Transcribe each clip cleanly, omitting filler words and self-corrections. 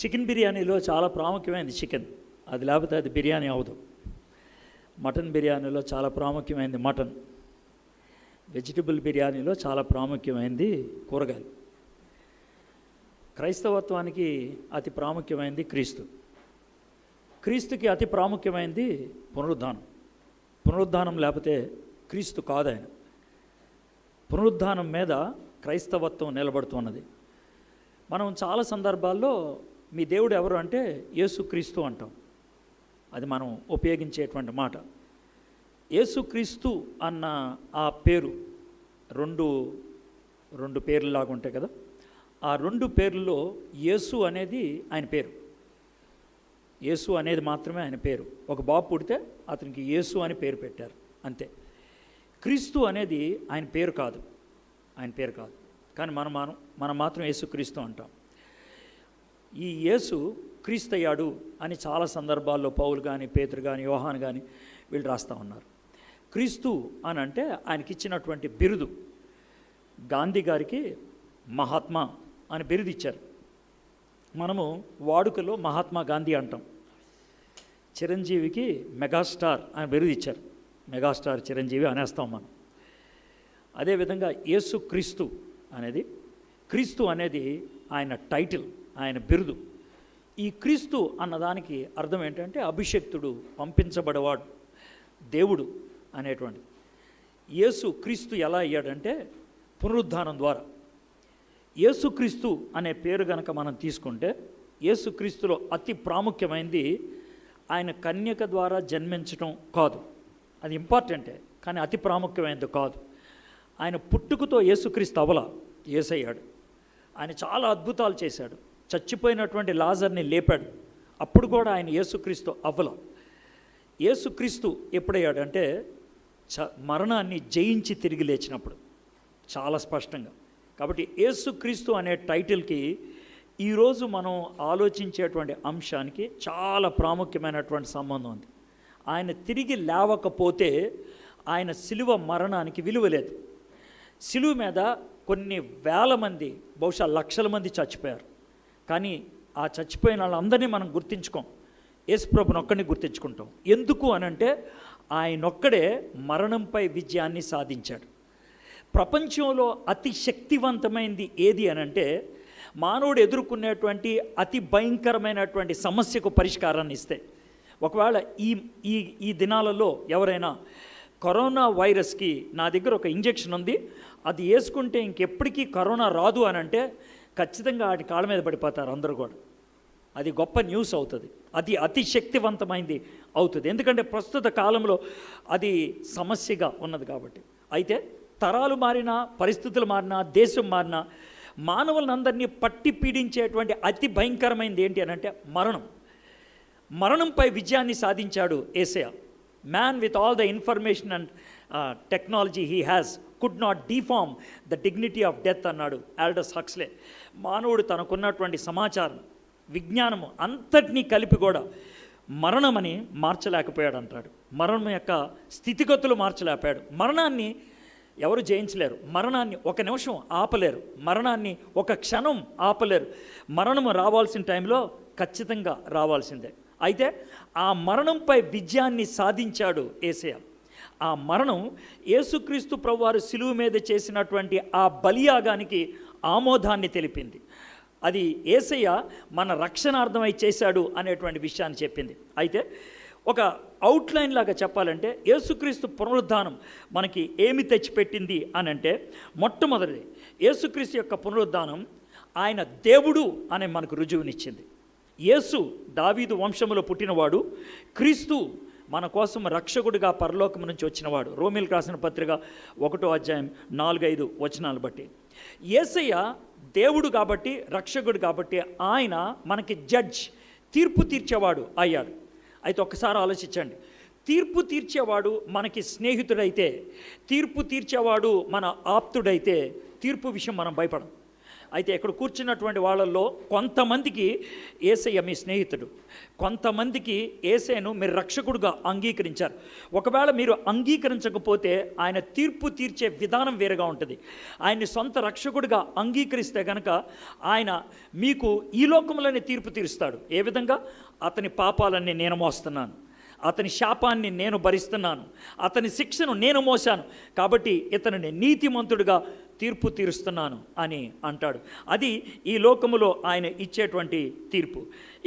Chicken బిర్యానీలో చాలా ప్రాముఖ్యమైనది చికెన్. అది లేకపోతే అది బిర్యానీ అవ్వదు. మటన్ బిర్యానీలో చాలా ప్రాముఖ్యమైనది మటన్. వెజిటబుల్ బిర్యానీలో చాలా ప్రాముఖ్యమైనది కూరగాయలు. క్రైస్తవత్వానికి అతి ప్రాముఖ్యమైనది క్రీస్తు. క్రీస్తుకి అతి ప్రాముఖ్యమైనది పునరుద్ధానం. పునరుద్ధానం లేకపోతే క్రీస్తు కాదు ఆయన. పునరుద్ధానం మీద క్రైస్తవత్వం నిలబడుతున్నది. మనం చాలా సందర్భాల్లో మీ దేవుడు ఎవరు అంటే యేసుక్రీస్తు అంటాం. అది మనం ఉపయోగించేటువంటి మాట. యేసుక్రీస్తు అన్న ఆ పేరు రెండు పేర్లులాగా ఉంటాయి కదా. ఆ రెండు పేర్లలో యేసు అనేది ఆయన పేరు. యేసు అనేది మాత్రమే ఆయన పేరు. ఒక బాబు పుడితే అతనికి యేసు అని పేరు పెట్టారు, అంతే. క్రీస్తు అనేది ఆయన పేరు కాదు, కానీ మనం మాత్రం యేసుక్రీస్తు అంటాం. ఈ యేసు క్రీస్తు అయ్యాడు అని చాలా సందర్భాల్లో పౌలు కానీ, పేతురు కానీ, యోహాను కానీ వీళ్ళు రాస్తూ ఉన్నారు. క్రీస్తు అని అంటే ఆయనకి ఇచ్చినటువంటి బిరుదు. గాంధీ గారికి మహాత్మా అని బిరుదు ఇచ్చారు. మనము వాడుకలో మహాత్మా గాంధీ అంటాం. చిరంజీవికి మెగాస్టార్ అని బిరుదు ఇచ్చారు. మెగాస్టార్ చిరంజీవి అనేస్తాం మనం. అదేవిధంగా యేసు క్రీస్తు అనేది, క్రీస్తు అనేది ఆయన టైటిల్, ఆయన బిరుదు. ఈ క్రీస్తు అన్నదానికి అర్థం ఏంటంటే అభిషక్తుడు, పంపించబడేవాడు, దేవుడు అనేటువంటి. యేసు క్రీస్తు ఎలా అయ్యాడంటే పునరుద్ధానం ద్వారా. యేసుక్రీస్తు అనే పేరు కనుక మనం తీసుకుంటే, యేసుక్రీస్తులో అతి ప్రాముఖ్యమైనది ఆయన కన్యక ద్వారా జన్మించడం కాదు. అది ఇంపార్టెంటే, కానీ అతి ప్రాముఖ్యమైనది కాదు. ఆయన పుట్టుకతో యేసుక్రీస్తు అవల యేసయ్యాడు. ఆయన చాలా అద్భుతాలు చేశాడు. చచ్చిపోయినటువంటి లాజర్ని లేపాడు. అప్పుడు కూడా ఆయన యేసుక్రీస్తు అవ్వల. యేసుక్రీస్తు ఎప్పుడయ్యాడంటే మరణాన్ని జయించి తిరిగి లేచినప్పుడు, చాలా స్పష్టంగా. కాబట్టి యేసుక్రీస్తు అనే టైటిల్కి ఈరోజు మనం ఆలోచించేటువంటి అంశానికి చాలా ప్రాముఖ్యమైనటువంటి సంబంధం ఉంది. ఆయన తిరిగి లేవకపోతే ఆయన శిలువ మరణానికి విలువ లేదు. శిలువ మీద కొన్ని వేల మంది, బహుశా లక్షల మంది చచ్చిపోయారు. కానీ ఆ చచ్చిపోయిన వాళ్ళందరినీ మనం గుర్తించుకోం. యేసుప్రభుని ఒక్కడిని గుర్తించుకుంటాం. ఎందుకు అనంటే ఆయనొక్కడే మరణంపై విజయాన్ని సాధించాడు. ప్రపంచంలో అతి శక్తివంతమైనది ఏది అనంటే మానవుడు ఎదుర్కొనేటువంటి అతి భయంకరమైనటువంటి సమస్యకు పరిష్కారాన్ని ఇస్తే. ఒకవేళ ఈ దినాలలో ఎవరైనా కరోనా వైరస్కి నా దగ్గర ఒక ఇంజెక్షన్ ఉంది, అది వేసుకుంటే ఇంకెప్పటికీ కరోనా రాదు అని అంటే ఖచ్చితంగా వాటి కాళ్ళ మీద పడిపోతారు అందరూ కూడా. అది గొప్ప న్యూస్ అవుతుంది. అది అతి శక్తివంతమైంది అవుతుంది. ఎందుకంటే ప్రస్తుత కాలంలో అది సమస్యగా ఉన్నది కాబట్టి. అయితే తరాలు మారినా, పరిస్థితులు మారినా, దేశం మారినా, మానవులందరినీ పట్టి పీడించేటువంటి అతి భయంకరమైనది ఏంటి అని అంటే మరణంపై విజయాన్ని సాధించాడు Yesayya. Man with all the information and technology he has could not deform the dignity of death అన్నాడు ఆల్డస్ హక్స్లే. మానవుడు తనకున్నటువంటి సమాచారం, విజ్ఞానము అంతటినీ కలిపి కూడా మరణమని మార్చలేకపోయాడు అంటాడు. మరణం యొక్క స్థితిగతులు మార్చలేకపోయాడు. మరణాన్ని ఎవరు జయించలేరు. మరణాన్ని ఒక నిమిషం ఆపలేరు. మరణాన్ని ఒక క్షణం ఆపలేరు. మరణము రావాల్సిన టైంలో ఖచ్చితంగా రావాల్సిందే. అయితే ఆ మరణంపై విజయాన్ని సాధించాడు యేసయ్య. ఆ మరణం యేసుక్రీస్తు ప్రభువారు శిలువ మీద చేసినటువంటి ఆ బలియాగానికి ఆమోదాన్ని తెలిపింది. అది యేసయ్య మన రక్షణార్థమై చేశాడు అనేటువంటి విషయాన్ని చెప్పింది. అయితే ఒక అవుట్లైన్ లాగా చెప్పాలంటే యేసుక్రీస్తు పునరుద్ధానం మనకి ఏమి తెచ్చిపెట్టింది అని అంటే, మొట్టమొదటిది యేసుక్రీస్తు యొక్క పునరుద్ధానం ఆయన దేవుడు అనే మనకు రుజువునిచ్చింది. యేసు దావీదు వంశములో పుట్టినవాడు. క్రీస్తు మన కోసం రక్షకుడిగా పరలోకం నుంచి వచ్చినవాడు. రోమీయులకు రాసిన పత్రిక 1వ అధ్యాయం 4-5 వచనాలు బట్టి. యేసయ్య దేవుడు కాబట్టి, రక్షకుడు కాబట్టి ఆయన మనకి జడ్జ్, తీర్పు తీర్చేవాడు అయ్యాడు. అయితే ఒక్కసారి ఆలోచించండి. తీర్పు తీర్చేవాడు మనకి స్నేహితుడైతే, తీర్పు తీర్చేవాడు మన ఆప్తుడైతే తీర్పు విషయం మనం భయపడం. అయితే ఇక్కడ కూర్చున్నటువంటి వాళ్ళల్లో కొంతమందికి యేసయ్య మీ స్నేహితుడు, కొంతమందికి యేసయ్యను మీరు రక్షకుడుగా అంగీకరించారు. ఒకవేళ మీరు అంగీకరించకపోతే ఆయన తీర్పు తీర్చే విధానం వేరుగా ఉంటుంది. ఆయన్ని సొంత రక్షకుడిగా అంగీకరిస్తే కనుక ఆయన మీకు ఈ లోకంలోనే తీర్పు తీరుస్తాడు. ఏ విధంగా? అతని పాపాలన్నీ నేను మోస్తున్నాను, అతని శాపాన్ని నేను భరిస్తున్నాను, అతని శిక్షను నేను మోసాను, కాబట్టి ఇతనిని నీతిమంతుడిగా తీర్పు తీరుస్తున్నాను అని అంటాడు. అది ఈ లోకములో ఆయన ఇచ్చేటువంటి తీర్పు.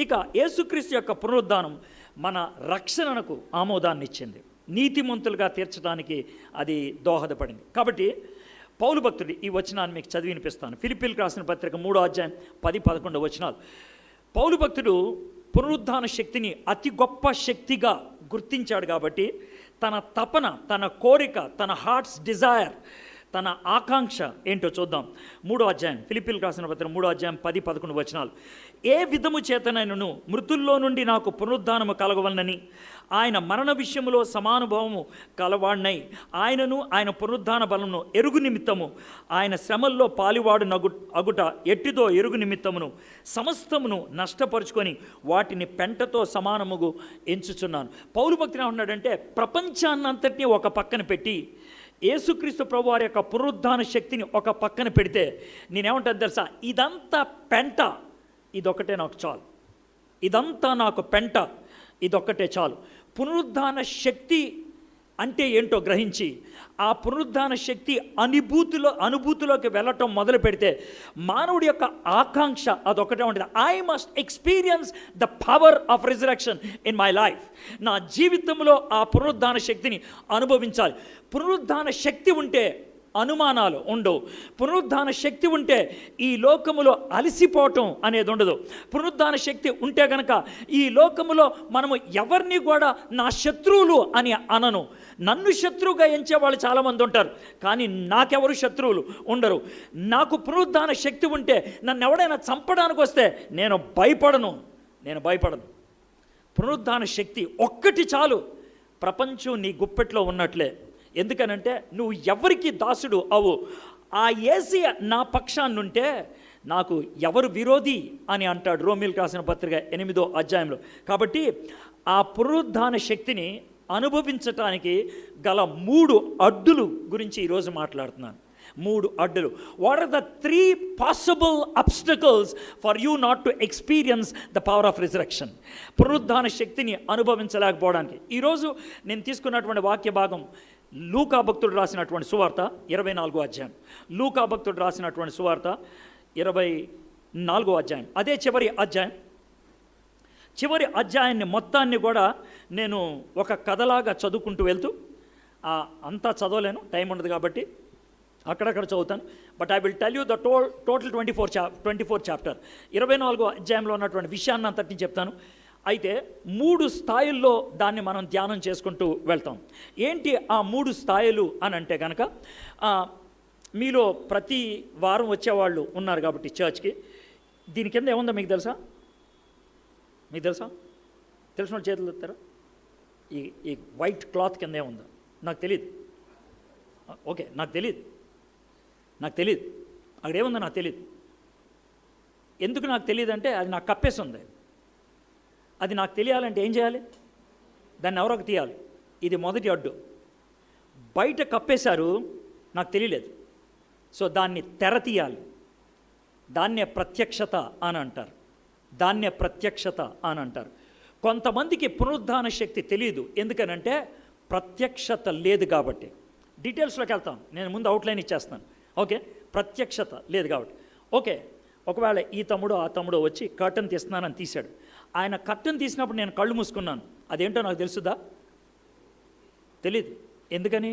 ఇక యేసుక్రీస్తు యొక్క పునరుద్ధానం మన రక్షణకు ఆమోదాన్ని ఇచ్చింది, నీతిమంతులుగా తీర్చడానికి అది దోహదపడింది. కాబట్టి పౌలు భక్తుడు ఈ వచనాన్ని మీకు చదివి వినిపిస్తాను. ఫిలిప్పీలకు రాసిన పత్రిక 3వ అధ్యాయం 10-11 వచనాలు. పౌలు భక్తుడు పునరుద్ధాన శక్తిని అతి గొప్ప శక్తిగా గుర్తించాడు కాబట్టి తన తపన, తన కోరిక, తన హార్ట్స్ డిజైర్, తన ఆకాంక్ష ఏంటో చూద్దాం. 3వ అధ్యాయం ఫిలిప్పీలకు రాసిన పత్రిక 3వ అధ్యాయం 10-11 వచనాలు. ఏ విధము చేతనైనను మృతుల్లో నుండి నాకు పునరుద్ధానము కలగవలనని ఆయన మరణ విషయములో సమానుభవము కలవాడినై ఆయనను ఆయన పునరుద్ధాన బలమును ఎరుగు నిమిత్తము ఆయన శ్రమల్లో పాలివాడు అగుట ఎట్టిదో ఎరుగు నిమిత్తమును సమస్తమును నష్టపరుచుకొని వాటిని పెంటతో సమానముగు ఎంచుచున్నాను. పౌలు భక్తుడు ఏమన్నాడంటే, ప్రపంచాన్నంతటినీ ఒక పక్కన పెట్టి యేసుక్రీస్తు ప్రభువారి యొక్క పునరుద్ధాన శక్తిని ఒక పక్కన పెడితే నేనేమంటాను తెలుసా? ఇదంతా పెంట, ఇదొక్కటే నాకు చాలు. ఇదంతా నాకు పెంట, ఇదొక్కటే చాలు. పునరుద్ధాన శక్తి అంటే ఏంటో గ్రహించి ఆ పునరుద్ధాన శక్తి అనుభూతిలోకి వెళ్ళటం మొదలు పెడితే మానవుడి యొక్క ఆకాంక్ష అదొకటే ఉంటుంది. I must experience the power of resurrection in my life. నా జీవితంలో ఆ పునరుద్ధాన శక్తిని అనుభవించాలి. పునరుద్ధాన శక్తి ఉంటే అనుమానాలు ఉండవు. పునరుద్ధాన శక్తి ఉంటే ఈ లోకములో అలసిపోవటం అనేది ఉండదు. పునరుద్ధాన శక్తి ఉంటే కనుక ఈ లోకములో మనము ఎవరిని కూడా నా శత్రువులు అని అనను. నన్ను శత్రువుగా ఎంచే వాళ్ళు చాలామంది ఉంటారు, కానీ నాకెవరు శత్రువులు ఉండరు. నాకు పునరుద్ధాన శక్తి ఉంటే నన్ను ఎవడైనా చంపడానికి వస్తే నేను భయపడను. పునరుద్ధాన శక్తి ఒక్కటి చాలు, ప్రపంచం నీ గుప్పెట్లో ఉన్నట్లే. ఎందుకనంటే నువ్వు ఎవరికి దాసుడు అవు. ఆ యేసయ్య నా పక్షాన్నుంటే నాకు ఎవరు విరోధి అని అంటాడు రోమీయులకు రాసిన పత్రిక 8వ అధ్యాయంలో. కాబట్టి ఆ పునరుద్ధాన శక్తిని అనుభవించటానికి గల 3 అడ్డులు గురించి ఈరోజు మాట్లాడుతున్నాను. 3 అడ్డులు. What are the 3 possible obstacles for you not to experience the power of resurrection? పునరుద్ధాన శక్తిని అనుభవించలేకపోవడానికి ఈరోజు నేను తీసుకున్నటువంటి వాక్య భాగం లూకా భక్తుడు రాసినటువంటి సువార్త 24వ అధ్యాయం. లూకా భక్తుడు రాసినటువంటి సువార్త 24వ అధ్యాయం. అదే చివరి అధ్యాయం. చివరి అధ్యాయాన్ని మొత్తాన్ని కూడా నేను ఒక కథలాగా చదువుకుంటూ వెళ్తూ, అంతా చదవలేను, టైం ఉండదు కాబట్టి అక్కడక్కడ చదువుతాను. But I will tell you the total 24 chapter. 24వ అధ్యాయంలో ఉన్నటువంటి విషయాన్ని అంతటిని చెప్తాను. అయితే 3 స్థాయిల్లో దాన్ని మనం ధ్యానం చేసుకుంటూ వెళ్తాం. ఏంటి ఆ 3 స్థాయిలు అని అంటే కనుక, మీలో ప్రతి వారం వచ్చేవాళ్ళు ఉన్నారు కాబట్టి చర్చ్కి, దీని కింద ఏముందో మీకు తెలుసా? తెలిసిన వాళ్ళు చేతులు ఎత్తారా? ఈ వైట్ క్లాత్ కింద ఏముందో నాకు తెలియదు. ఓకే, నాకు తెలియదు. అక్కడ ఏముందో నాకు తెలియదు. ఎందుకు నాకు తెలియదు అంటే అది నాకు కప్పేసి ఉంది. అది నాకు తెలియాలంటే ఏం చేయాలి? దాన్ని ఎవరొక తీయాలి. ఇది మొదటి అడ్డు. బయట కప్పేశారు, నాకు తెలియలేదు. సో దాన్ని తెర తీయాలి. దాన్నే ప్రత్యక్షత అని అంటారు. కొంతమందికి పునరుద్ధాన శక్తి తెలియదు. ఎందుకనంటే ప్రత్యక్షత లేదు కాబట్టి. డీటెయిల్స్లోకి వెళ్తాం, నేను ముందు అవుట్లైన్ ఇచ్చేస్తాను. ఓకే, ప్రత్యక్షత లేదు కాబట్టి. ఓకే, ఒకవేళ ఈ తమ్ముడు ఆ తమ్ముడు వచ్చి కర్టన్ తీస్తున్నానని తీశాడు. ఆయన కర్టన్ తీసినప్పుడు నేను కళ్ళు మూసుకున్నాను. అదేంటో నాకు తెలుసుదా? తెలీదు. ఎందుకని?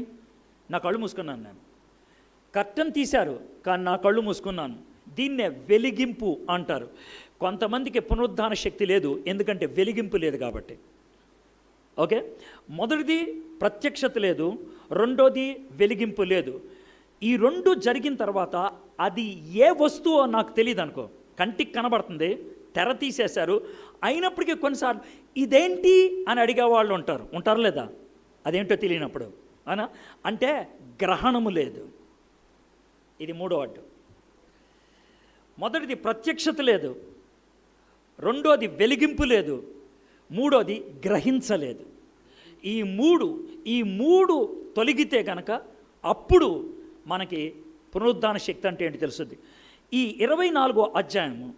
నా కళ్ళు మూసుకున్నాను. నేను కర్టన్ తీశారు కానీ నా కళ్ళు మూసుకున్నాను. దీన్నే వెలిగింపు అంటారు. కొంతమందికి పునరుద్ధాన శక్తి లేదు, ఎందుకంటే వెలిగింపు లేదు కాబట్టి. ఓకే, మొదటిది ప్రత్యక్షత లేదు, రెండోది వెలిగింపు లేదు. ఈ 2 జరిగిన తర్వాత అది ఏ వస్తువో నాకు తెలియదు అనుకో, కంటికి కనబడుతుంది, తెర తీసేశారు, అయినప్పటికీ కొన్నిసార్లు ఇదేంటి అని అడిగే వాళ్ళు ఉంటారు లేదా? అదేంటో తెలియనప్పుడు అంటే గ్రహణము లేదు. ఇది 3వ అడ్డు. మొదటిది ప్రత్యక్షత లేదు, రెండోది వెలిగింపు లేదు, మూడోది గ్రహించలేదు. ఈ మూడు తొలగితే కనుక అప్పుడు మనకి పునరుద్ధాన శక్తి అంటే ఏంటి తెలుస్తుంది. ఈ 24వ అధ్యాయము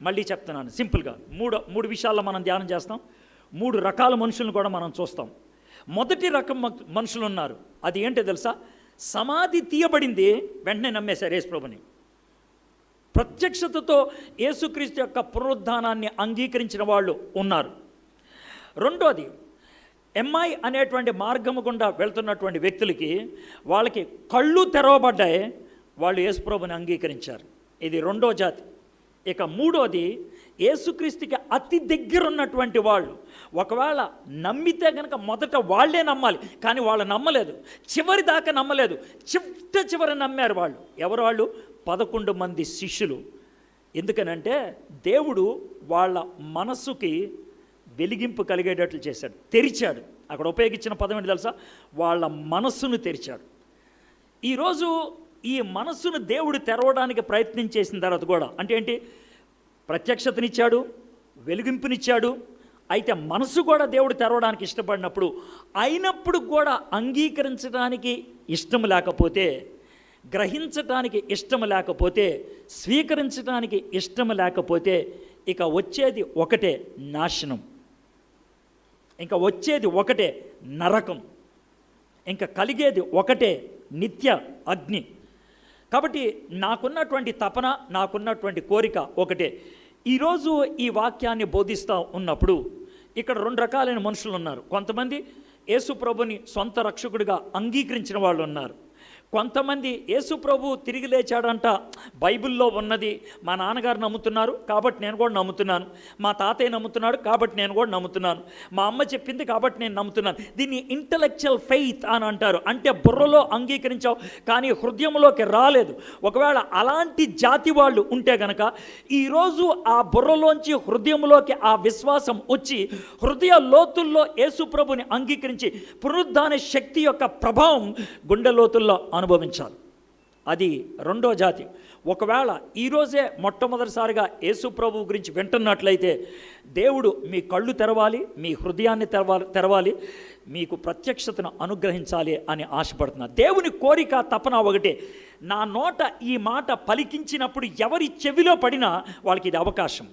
మళ్ళీ చెప్తున్నాను సింపుల్గా, మూడు విషయాల్లో మనం ధ్యానం చేస్తాం. 3 రకాల మనుషులను కూడా మనం చూస్తాం. మొదటి రకం మనుషులు ఉన్నారు, అది ఏంటో తెలుసా? సమాధి తీయబడింది, వెంటనే నమ్మేశారు యేసుప్రభుని. ప్రత్యక్షతతో యేసుక్రీస్తు యొక్క పునరుద్ధానాన్ని అంగీకరించిన వాళ్ళు ఉన్నారు. రెండోది, ఎంఐ అనేటువంటి మార్గము గుండా వెళ్తున్నటువంటి వ్యక్తులకి వాళ్ళకి కళ్ళు తెరవబడ్డాయి, వాళ్ళు యేసుప్రభుని అంగీకరించారు. ఇది రెండో జాతి. ఇక మూడోది, యేసుక్రీస్తుకి అతి దగ్గర ఉన్నటువంటి వాళ్ళు. ఒకవేళ నమ్మితే కనుక మొదట వాళ్ళే నమ్మాలి, కానీ వాళ్ళు నమ్మలేదు, చివరి దాకా నమ్మలేదు, చివరి నమ్మారు వాళ్ళు. ఎవరు వాళ్ళు? 11 మంది శిష్యులు. ఎందుకనంటే దేవుడు వాళ్ళ మనస్సుకి వెలిగింపు కలిగేటట్లు చేశాడు, తెరిచాడు. అక్కడ ఉపయోగించిన పదం ఏంటి తెలుసా? వాళ్ళ మనస్సును తెరిచాడు. ఈరోజు ఈ మనస్సును దేవుడు తెరవడానికి ప్రయత్నం చేసిన తర్వాత కూడా, అంటే ఏంటి? ప్రత్యక్షతనిచ్చాడు, వెలిగింపునిచ్చాడు, అయితే మనసు కూడా దేవుడు తెరవడానికి ఇష్టపడినప్పుడు, అయినప్పుడు కూడా అంగీకరించడానికి ఇష్టం లేకపోతే, గ్రహించడానికి ఇష్టం లేకపోతే, స్వీకరించడానికి ఇష్టం లేకపోతే, ఇక వచ్చేది ఒకటే నాశనం, ఇంకా వచ్చేది ఒకటే నరకం, ఇంకా కలిగేది ఒకటే నిత్య అగ్ని. కాబట్టి నాకున్నటువంటి తపన, నాకున్నటువంటి కోరిక ఒకటే. ఈరోజు ఈ వాక్యాన్ని బోధిస్తూ ఉన్నప్పుడు ఇక్కడ 2 రకాలైన మనుషులు ఉన్నారు. కొంతమంది యేసు ప్రభుని సొంత రక్షకుడిగా అంగీకరించిన వాళ్ళు ఉన్నారు. కొంతమంది యేసు ప్రభు తిరిగి లేచాడంట, బైబిల్లో ఉన్నది, మా నాన్నగారు నమ్ముతున్నారు కాబట్టి నేను కూడా నమ్ముతున్నాను, మా తాతయ్య నమ్ముతున్నాడు కాబట్టి నేను కూడా నమ్ముతున్నాను, మా అమ్మ చెప్పింది కాబట్టి నేను నమ్ముతున్నాను. దీన్ని ఇంటలెక్చువల్ ఫెయిత్ అని అంటారు. అంటే బుర్రలో అంగీకరించావు కానీ హృదయంలోకి రాలేదు. ఒకవేళ అలాంటి జాతి వాళ్ళు ఉంటే గనక ఈరోజు ఆ బుర్రలోంచి హృదయంలోకి ఆ విశ్వాసం వచ్చి హృదయ లోతుల్లో యేసు ప్రభుని అంగీకరించి పునరుద్ధాన శక్తి యొక్క ప్రభావం గుండె లోతుల్లో అనుభవించాలి. అది రెండో జాతి. ఒకవేళ ఈరోజే మొట్టమొదటిసారిగా యేసు ప్రభు గురించి వింటున్నట్లయితే దేవుడు మీ కళ్ళు తెరవాలి, మీ హృదయాన్ని తెరవాలి, మీకు ప్రత్యక్షతను అనుగ్రహించాలి అని ఆశపడుతున్నారు. దేవుని కోరిక, తపన ఒకటే. నా నోట ఈ మాట పలికించినప్పుడు ఎవరి చెవిలో పడినా వాళ్ళకి ఇది అవకాశం.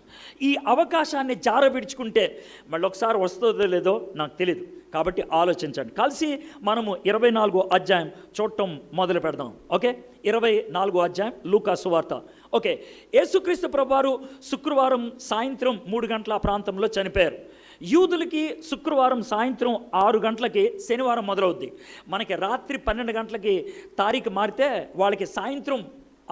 ఈ అవకాశాన్ని జారవిడుచుకుంటే మళ్ళీ ఒకసారి వస్తుందో లేదో నాకు తెలియదు. కాబట్టి ఆలోచించండి. కలిసి మనము 24వ అధ్యాయం చూడటం మొదలు పెడదాం. ఓకే, 24వ అధ్యాయం లూకా సువార్త. ఓకే, యేసుక్రీస్తు ప్రభువారు శుక్రవారం సాయంత్రం 3 గంటల ప్రాంతంలో చనిపోయారు. యూదులకి శుక్రవారం సాయంత్రం 6 గంటలకి శనివారం మొదలవుద్ది. మనకి రాత్రి 12 గంటలకి తారీఖు మారితే వాళ్ళకి సాయంత్రం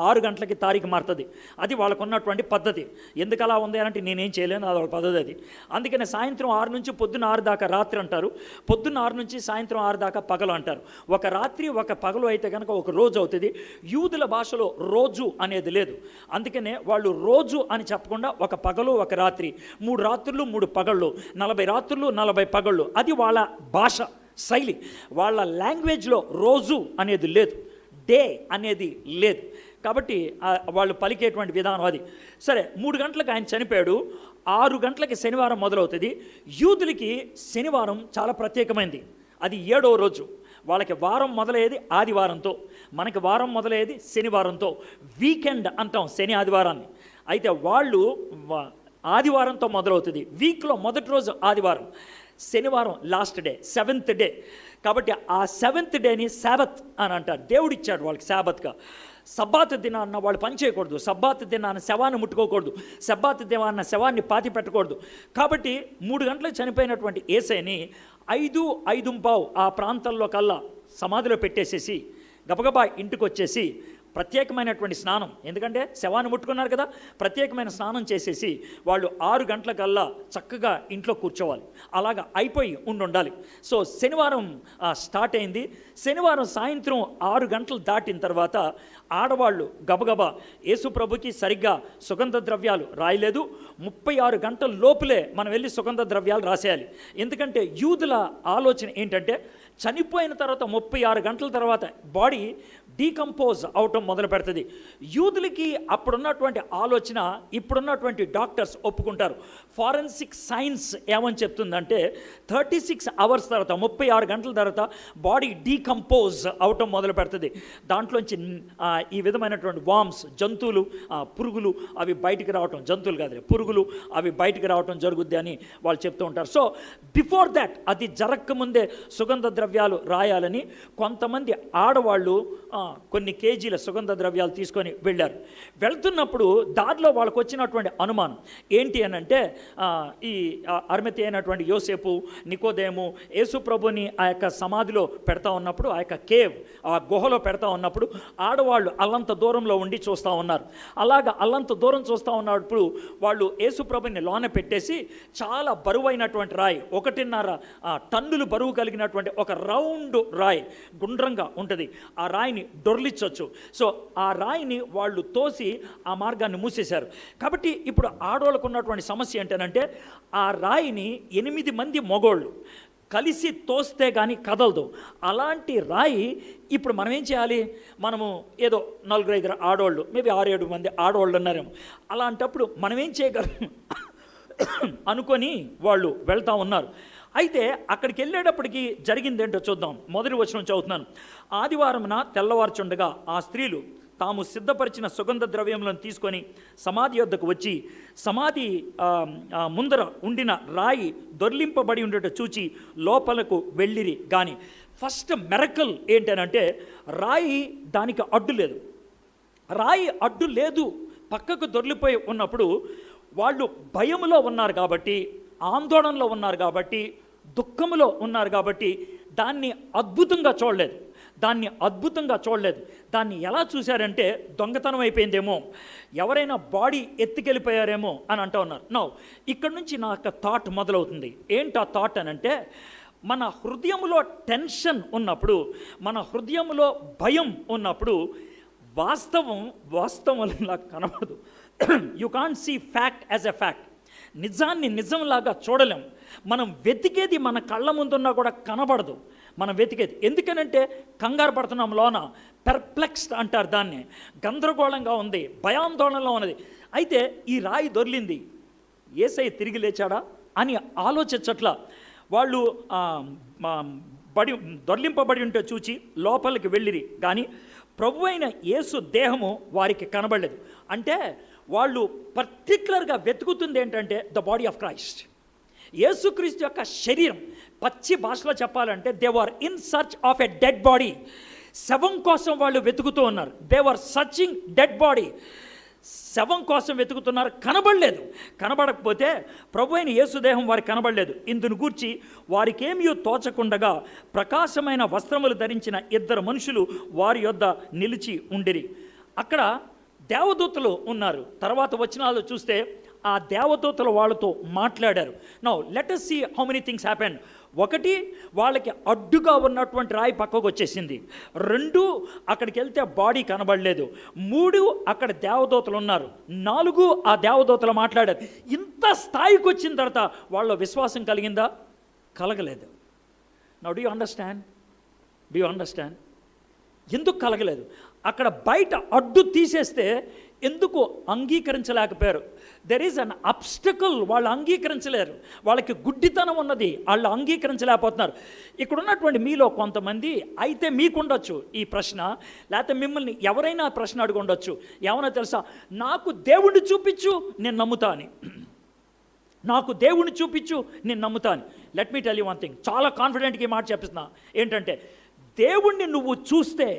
6 గంటలకి తారీఖు మారుతుంది. అది వాళ్ళకు ఉన్నటువంటి పద్ధతి. ఎందుకు అలా ఉంది అంటే నేనేం చేయలేను, అది వాళ్ళ పద్ధతి అది. అందుకని సాయంత్రం 6 నుంచి పొద్దున్న 6 దాకా రాత్రి అంటారు, పొద్దున్న 6 నుంచి సాయంత్రం 6 దాకా పగలు అంటారు. ఒక రాత్రి ఒక పగలు అయితే కనుక ఒక రోజు అవుతుంది. యూదుల భాషలో రోజు అనేది లేదు, అందుకనే వాళ్ళు రోజు అని చెప్పకుండా ఒక పగలు ఒక రాత్రి, 3 రాత్రులు 3 పగళ్ళు, 40 రాత్రులు 40 పగళ్ళు. అది వాళ్ళ భాష శైలి. వాళ్ళ లాంగ్వేజ్లో రోజు అనేది లేదు, డే అనేది లేదు. కాబట్టి వాళ్ళు పలికేటువంటి విధానం అది. సరే, 3 గంటలకు ఆయన చనిపోయాడు, 6 గంటలకి శనివారం మొదలవుతుంది. యూదులకి శనివారం చాలా ప్రత్యేకమైనది. అది 7వ రోజు. వాళ్ళకి వారం మొదలయ్యేది ఆదివారంతో, మనకి వారం మొదలయ్యేది శనివారంతో. వీకెండ్ అంటాం శని ఆదివారాన్ని. అయితే వాళ్ళు ఆదివారంతో మొదలవుతుంది. వీక్లో మొదటి రోజు ఆదివారం, శనివారం లాస్ట్ డే, 7th డే. కాబట్టి ఆ 7th డేని సాబత్ అని అంటారు. దేవుడిచ్చాడు వాళ్ళకి సాబత్గా. సబ్బాత్ దినాన్న వాళ్ళు పని చేయకూడదు, సబ్బాత్ దినాన్న శవాన్ని ముట్టుకోకూడదు, సబ్బాత్ దినాన్న శవాన్ని పాతి పెట్టకూడదు. కాబట్టి 3 గంటలకు చనిపోయినటువంటి యేసయ్యని 5:05 ఆ ప్రాంతంలో కల్లా సమాధిలో పెట్టేసేసి గబగబా ఇంటికి వచ్చేసి ప్రత్యేకమైనటువంటి స్నానం, ఎందుకంటే శవాన్ని ముట్టుకున్నారు కదా, ప్రత్యేకమైన స్నానం చేసేసి వాళ్ళు 6 గంటలకల్లా చక్కగా ఇంట్లో కూర్చోవాలి. అలాగా అయిపోయి ఉండాలి. సో శనివారం స్టార్ట్ అయింది. శనివారం సాయంత్రం 6 గంటలు దాటిన తర్వాత ఆడవాళ్ళు గబగబా, యేసు ప్రభుకి సరిగ్గా సుగంధ ద్రవ్యాలు రాయలేదు, 36 గంటల లోపులే మనం వెళ్ళి సుగంధ ద్రవ్యాలు రాసేయాలి. ఎందుకంటే యూదుల ఆలోచన ఏంటంటే చనిపోయిన తర్వాత 36 గంటల తర్వాత బాడీ డీకంపోజ్ అవటం మొదలు పెడుతుంది. యూదులకి అప్పుడున్నటువంటి ఆలోచన ఇప్పుడున్నటువంటి డాక్టర్స్ ఒప్పుకుంటారు. ఫారెన్సిక్ సైన్స్ ఏమని చెప్తుందంటే 36 అవర్స్ తర్వాత 36 గంటల తర్వాత బాడీ డీకంపోజ్ అవటం మొదలు పెడుతుంది. దాంట్లోంచి ఈ విధమైనటువంటి వామ్స్, జంతువులు, పురుగులు అవి బయటికి రావటం, జంతువులు కాదు పురుగులు అవి బయటికి రావటం జరుగుద్ది అని వాళ్ళు చెప్తూ ఉంటారు. సో బిఫోర్ దాట్, అది జరగకముందే సుగంధ ద్రవ్యాలు రాయాలని కొంతమంది ఆడవాళ్ళు కొన్ని కేజీల సుగంధ ద్రవ్యాలు తీసుకొని వెళ్ళారు. వెళ్తున్నప్పుడు దారిలో వాళ్ళకు వచ్చినటువంటి అనుమానం ఏంటి అని అంటే, ఈ అరిమతి అయినటువంటి యోసేపు, నికోదేము యేసు ప్రభుని ఆ యొక్క సమాధిలో పెడతా ఉన్నప్పుడు, ఆ యొక్క కేవ్, ఆ గుహలో పెడతా ఉన్నప్పుడు ఆడవాళ్ళు అల్లంత దూరంలో ఉండి చూస్తూ ఉన్నారు. అలాగా అల్లంత దూరం చూస్తూ ఉన్నప్పుడు వాళ్ళు యేసు ప్రభుని లోన పెట్టేసి చాలా బరువైనటువంటి రాయి, 1.5 టన్నులు బరువు కలిగినటువంటి ఒక రౌండ్ రాయి, గుండ్రంగా ఉంటుంది, ఆ రాయిని దొర్లించవచ్చు. సో ఆ రాయిని వాళ్ళు తోసి ఆ మార్గాన్ని మూసేశారు. కాబట్టి ఇప్పుడు ఆడవాళ్ళకు ఉన్నటువంటి సమస్య ఏంటంటే, ఆ రాయిని 8 మంది మగోళ్ళు కలిసి తోస్తే కానీ కదలదు. అలాంటి రాయి ఇప్పుడు మనం ఏం చేయాలి? మనము ఏదో 4-5 ఆడవాళ్ళు, మేబీ 6-7 మంది ఆడవాళ్ళు ఉన్నారేమో, అలాంటప్పుడు మనం ఏం చేయగలం అనుకొని వాళ్ళు వెళ్తూ ఉన్నారు. అయితే అక్కడికి వెళ్ళేటప్పటికి జరిగిందేంటో చూద్దాం. మొదటి వచనం చదువుతున్నాను. ఆదివారమున తెల్లవారుచుండగా ఆ స్త్రీలు తాము సిద్ధపరిచిన సుగంధ ద్రవ్యములను తీసుకొని సమాధి యొద్దకు వచ్చి సమాధి ముందర ఉండిన రాయి దొర్లింపబడి ఉండేట చూచి లోపలకు వెళ్ళిరి. కానీ ఫస్ట్ మెరకల్ ఏంటనంటే, రాయి దానికి అడ్డు లేదు. రాయి అడ్డు లేదు, పక్కకు దొర్లిపోయి ఉన్నప్పుడు వాళ్ళు భయములో ఉన్నారు కాబట్టి, ఆందోళనలో ఉన్నారు కాబట్టి, దుఃఖములో ఉన్నారు కాబట్టి దాన్ని అద్భుతంగా చూడలేదు. దాన్ని ఎలా చూశారంటే, దొంగతనం అయిపోయిందేమో, ఎవరైనా బాడీ ఎత్తుకెళ్ళిపోయారేమో అని అంటూ ఉన్నారు. నౌ ఇక్కడ నుంచి నాకు థాట్ మొదలవుతుంది. ఏంటి ఆ థాట్ అని అంటే, మన హృదయంలో టెన్షన్ ఉన్నప్పుడు, మన హృదయంలో భయం ఉన్నప్పుడు వాస్తవంలా కనబడదు. You can't see fact as a fact. నిజాన్ని నిజంలాగా చూడలేం. మనం వెతికేది మన కళ్ళ ముందున్నా కూడా కనబడదు. మనం వెతికేది ఎందుకనంటే కంగారు పడుతున్నాం, లోన పెర్ప్లెక్స్డ్ అంటారు దాన్ని, గందరగోళంగా ఉంది, భయాందోళనలో ఉన్నది. అయితే ఈ రాయి దొర్లింది, యేసయ్య తిరిగి లేచాడా అని ఆలోచించట్ల వాళ్ళు దొర్లింపబడి ఉంటే చూచి లోపలికి వెళ్ళిరి. కానీ ప్రభు అయిన యేసు దేహము వారికి కనబడలేదు. అంటే వాళ్ళు పర్టికులర్గా వెతుకుతుంది ఏంటంటే ద బాడీ ఆఫ్ క్రైస్ట్, యేసుక్రీస్తు యొక్క శరీరం. పచ్చి భాషలో చెప్పాలంటే they were in search of a dead body. శవం కోసం వాళ్ళు వెతుకుతూ ఉన్నారు. They were searching dead body. శవం కోసం వెతుకుతున్నారు, కనబడలేదు. కనబడకపోతే ప్రభు అయిన యేసుదేహం వారికి కనబడలేదు. ఇందును గూర్చి వారికేమీ తోచకుండగా ప్రకాశమైన వస్త్రములు ధరించిన 2 మనుషులు వారి యొద్ద నిలిచి ఉండిరి. అక్కడ దేవదూతలు ఉన్నారు. తర్వాత వచనాలు చూస్తే ఆ దేవదూతలు వాళ్ళతో మాట్లాడారు. Now let us see how many things happened. 1, వాళ్ళకి అడ్డుగా ఉన్నటువంటి రాయి పక్కకు వచ్చేసింది. 2, అక్కడికి వెళ్తే బాడీ కనబడలేదు. 3, అక్కడ దేవదూతలు ఉన్నారు. 4, ఆ దేవదూతలు మాట్లాడారు. ఇంత స్థాయికి వచ్చిన తర్వాత వాళ్ళ విశ్వాసం కలిగిందా? కలగలేదు. Now do you understand? ఎందుకు కలగలేదు? అక్కడ బయట అడ్డు తీసేస్తే ఎందుకు అంగీకరించలేకపోయారు? There is an obstacle. వాళ్ళు అంగీకరించలేరు. వాళ్ళకి గుడ్డితనం ఉన్నది, వాళ్ళు అంగీకరించలేకపోతున్నారు. ఇక్కడ ఉన్నటువంటి మీలో కొంతమంది అయితే మీకుండొచ్చు ఈ ప్రశ్న, లేకపోతే మిమ్మల్ని ఎవరైనా ప్రశ్న అడుగు ఉండొచ్చు. ఏమన్నా తెలుసా? నాకు దేవుణ్ణి చూపించు, నేను నమ్ముతా అని. నాకు దేవుణ్ణి చూపించు, నేను నమ్ముతా అని. Let me tell you one thing. చాలా కాన్ఫిడెంట్గా ఈ మాట చెప్పిస్తున్నా. ఏంటంటే, దేవుణ్ణి నువ్వు చూస్తే,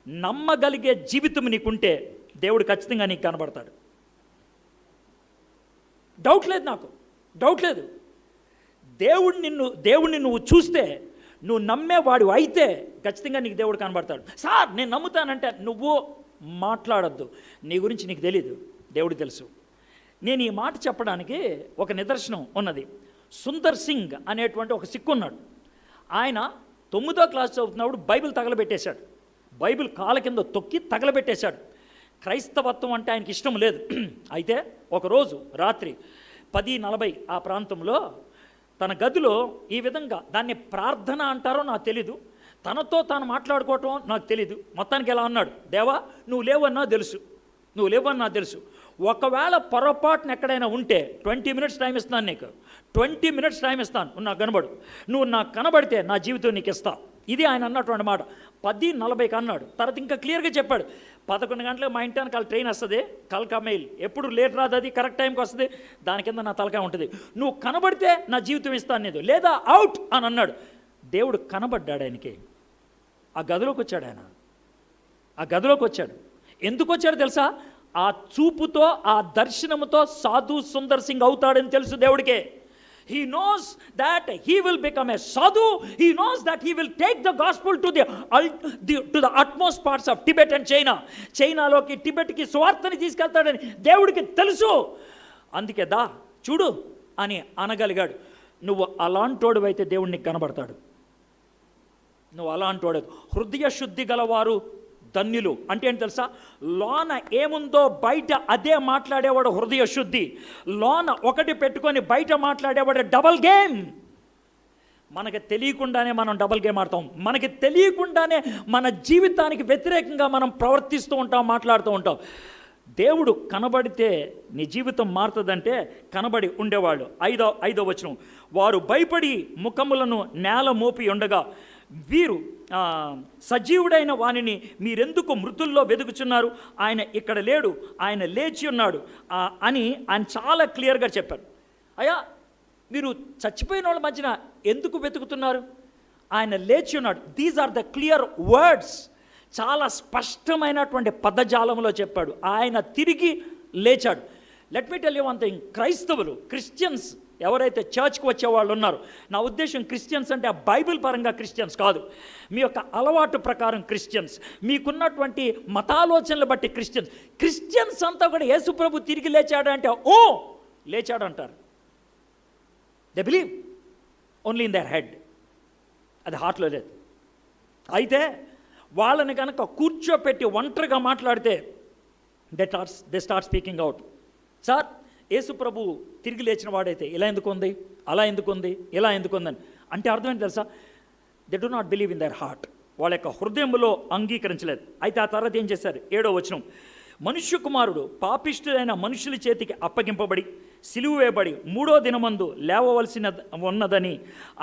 నమ్మగలిగే జీవితం నీకుంటే దేవుడు ఖచ్చితంగా నీకు కనబడతాడు. డౌట్ లేదు. దేవుణ్ణి నువ్వు చూస్తే, నువ్వు నమ్మేవాడు అయితే ఖచ్చితంగా నీకు దేవుడు కనబడతాడు. సార్ నేను నమ్ముతానంటే నువ్వు మాట్లాడద్దు, నీ గురించి నీకు తెలీదు, దేవుడు తెలుసు. నేను ఈ మాట చెప్పడానికి ఒక నిదర్శనం ఉన్నది. సుందర్ సింగ్ అనేటువంటి ఒక సిక్కు ఉన్నాడు. ఆయన 9వ క్లాస్ చదువుతున్నప్పుడు బైబిల్ తగలబెట్టేశాడు. బైబిల్ కాళ్ళ కింద తొక్కి తగలబెట్టేశాడు. క్రైస్తవత్వం అంటే ఆయనకి ఇష్టం లేదు. అయితే ఒకరోజు రాత్రి 10:40 ఆ ప్రాంతంలో తన గదిలో ఈ విధంగా, దాన్ని ప్రార్థన అంటారో నాకు తెలీదు, తనతో తాను మాట్లాడుకోవటం నాకు తెలీదు. మొత్తానికి ఎలా అన్నాడు, దేవా నువ్వు లేవన్నా తెలుసు, ఒకవేళ పొరపాటున ఎక్కడైనా ఉంటే 20 minutes టైం ఇస్తాను నీకు, 20 minutes టైం ఇస్తాను, నువ్వు నాకు కనబడు, నువ్వు నాకు కనబడితే నా జీవితం నీకు ఇస్తా. ఇది ఆయన అన్నటువంటి మాట. 10:40 అన్నాడు. తర్వాత ఇంకా క్లియర్గా చెప్పాడు, 11 గంటలకు మా ఇంటి వెనకాల ట్రైన్ వస్తుంది, కల్కా మెయిల్, ఎప్పుడు లేట్ రాదు, అది కరెక్ట్ టైంకి వస్తుంది, దాని కింద నా తలకాయ ఉంటుంది, నువ్వు కనబడితే నా జీవితం ఇస్తాను నీదు, లేదా అవుట్ అని అన్నాడు. దేవుడు కనబడ్డాడు ఆయనకి. ఆ గదిలోకి వచ్చాడు ఆయన, ఆ గదిలోకి వచ్చాడు. ఎందుకు వచ్చాడు తెలుసా? ఆ చూపుతో, ఆ దర్శనముతో సాధు సుందర్ సింగ్ అవుతాడని తెలుసు దేవుడికే. He knows that he will become a sadhu. He knows that he will take the gospel to the utmost parts of Tibet and China. చైనాలోకి, టిబెట్కి సువార్తని తీసుకెళ్తాడని దేవుడికి తెలుసు. అందుకే దా చూడు అని అనగలిగాడు. నువ్వు అలాంటోడు అయితే దేవుడికి కనబడతాడు. నువ్వు అలాంటోడు. హృదయ శుద్ధి గలవారు ధన్యులు అంటే ఏంటి తెలుసా? లోన ఏముందో బయట అదే మాట్లాడేవాడు హృదయ శుద్ధి. లోన ఒకటి పెట్టుకొని బయట మాట్లాడేవాడు డబల్ గేమ్. మనకి తెలియకుండానే మనం డబల్ గేమ్ ఆడతాం. మనకి తెలియకుండానే మన జీవితానికి వ్యతిరేకంగా మనం ప్రవర్తిస్తూ ఉంటాం, మాట్లాడుతూ ఉంటాం. దేవుడు కనబడితే నీ జీవితం మారుతుందంటే కనబడి ఉండేవాళ్ళు. ఐదో వచనం, వారు భయపడి ముఖములను నేల మోపి ఉండగా వీరు సజీవుడైన వానిని మీరెందుకు మృతుల్లో వెతుకుచున్నారు, ఆయన ఇక్కడ లేడు, ఆయన లేచి ఉన్నాడు అని ఆయన చాలా క్లియర్గా చెప్పారు. అయ్యా మీరు చచ్చిపోయిన వాళ్ళ మధ్యన ఎందుకు వెతుకుతున్నారు, ఆయన లేచి ఉన్నాడు. These are the clear words. చాలా స్పష్టమైనటువంటి పదజాలంలో చెప్పాడు. ఆయన తిరిగి లేచాడు. Let me tell you one thing, క్రైస్తవులు, క్రిస్టియన్స్ ఎవరైతే చర్చ్కి వచ్చేవాళ్ళు ఉన్నారు, నా ఉద్దేశం క్రిస్టియన్స్ అంటే ఆ బైబిల్ పరంగా క్రిస్టియన్స్ కాదు, మీ యొక్క అలవాటు ప్రకారం క్రిస్టియన్స్, మీకున్నటువంటి మతాలోచనలు బట్టి క్రిస్టియన్స్ అంతా కూడా యేసుప్రభు తిరిగి లేచాడు అంటే ఓ లేచాడు అంటారు. They believe only in their head, అది హార్ట్లో లేదు. అయితే వాళ్ళని కనుక కూర్చోపెట్టి ఒంటరిగా మాట్లాడితే they start speaking out. Sir Yesu ప్రభు తిరిగి లేచిన వాడైతే ఇలా ఎందుకు ఉంది, అలా ఎందుకు ఉంది, ఇలా ఎందుకు ఉందని అంటే అర్థమైంది తెలుసా? They do not believe in their heart. వాళ్ళ యొక్క హృదయంలో అంగీకరించలేదు. అయితే ఆ తర్వాత ఏం చేశారు? 7వ వచనం, మనుష్య కుమారుడు పాపిష్ఠులైన మనుషుల చేతికి అప్పగింపబడి సిలువ వేయబడి 3వ దినమందు లేవవలసిన ఉన్నదని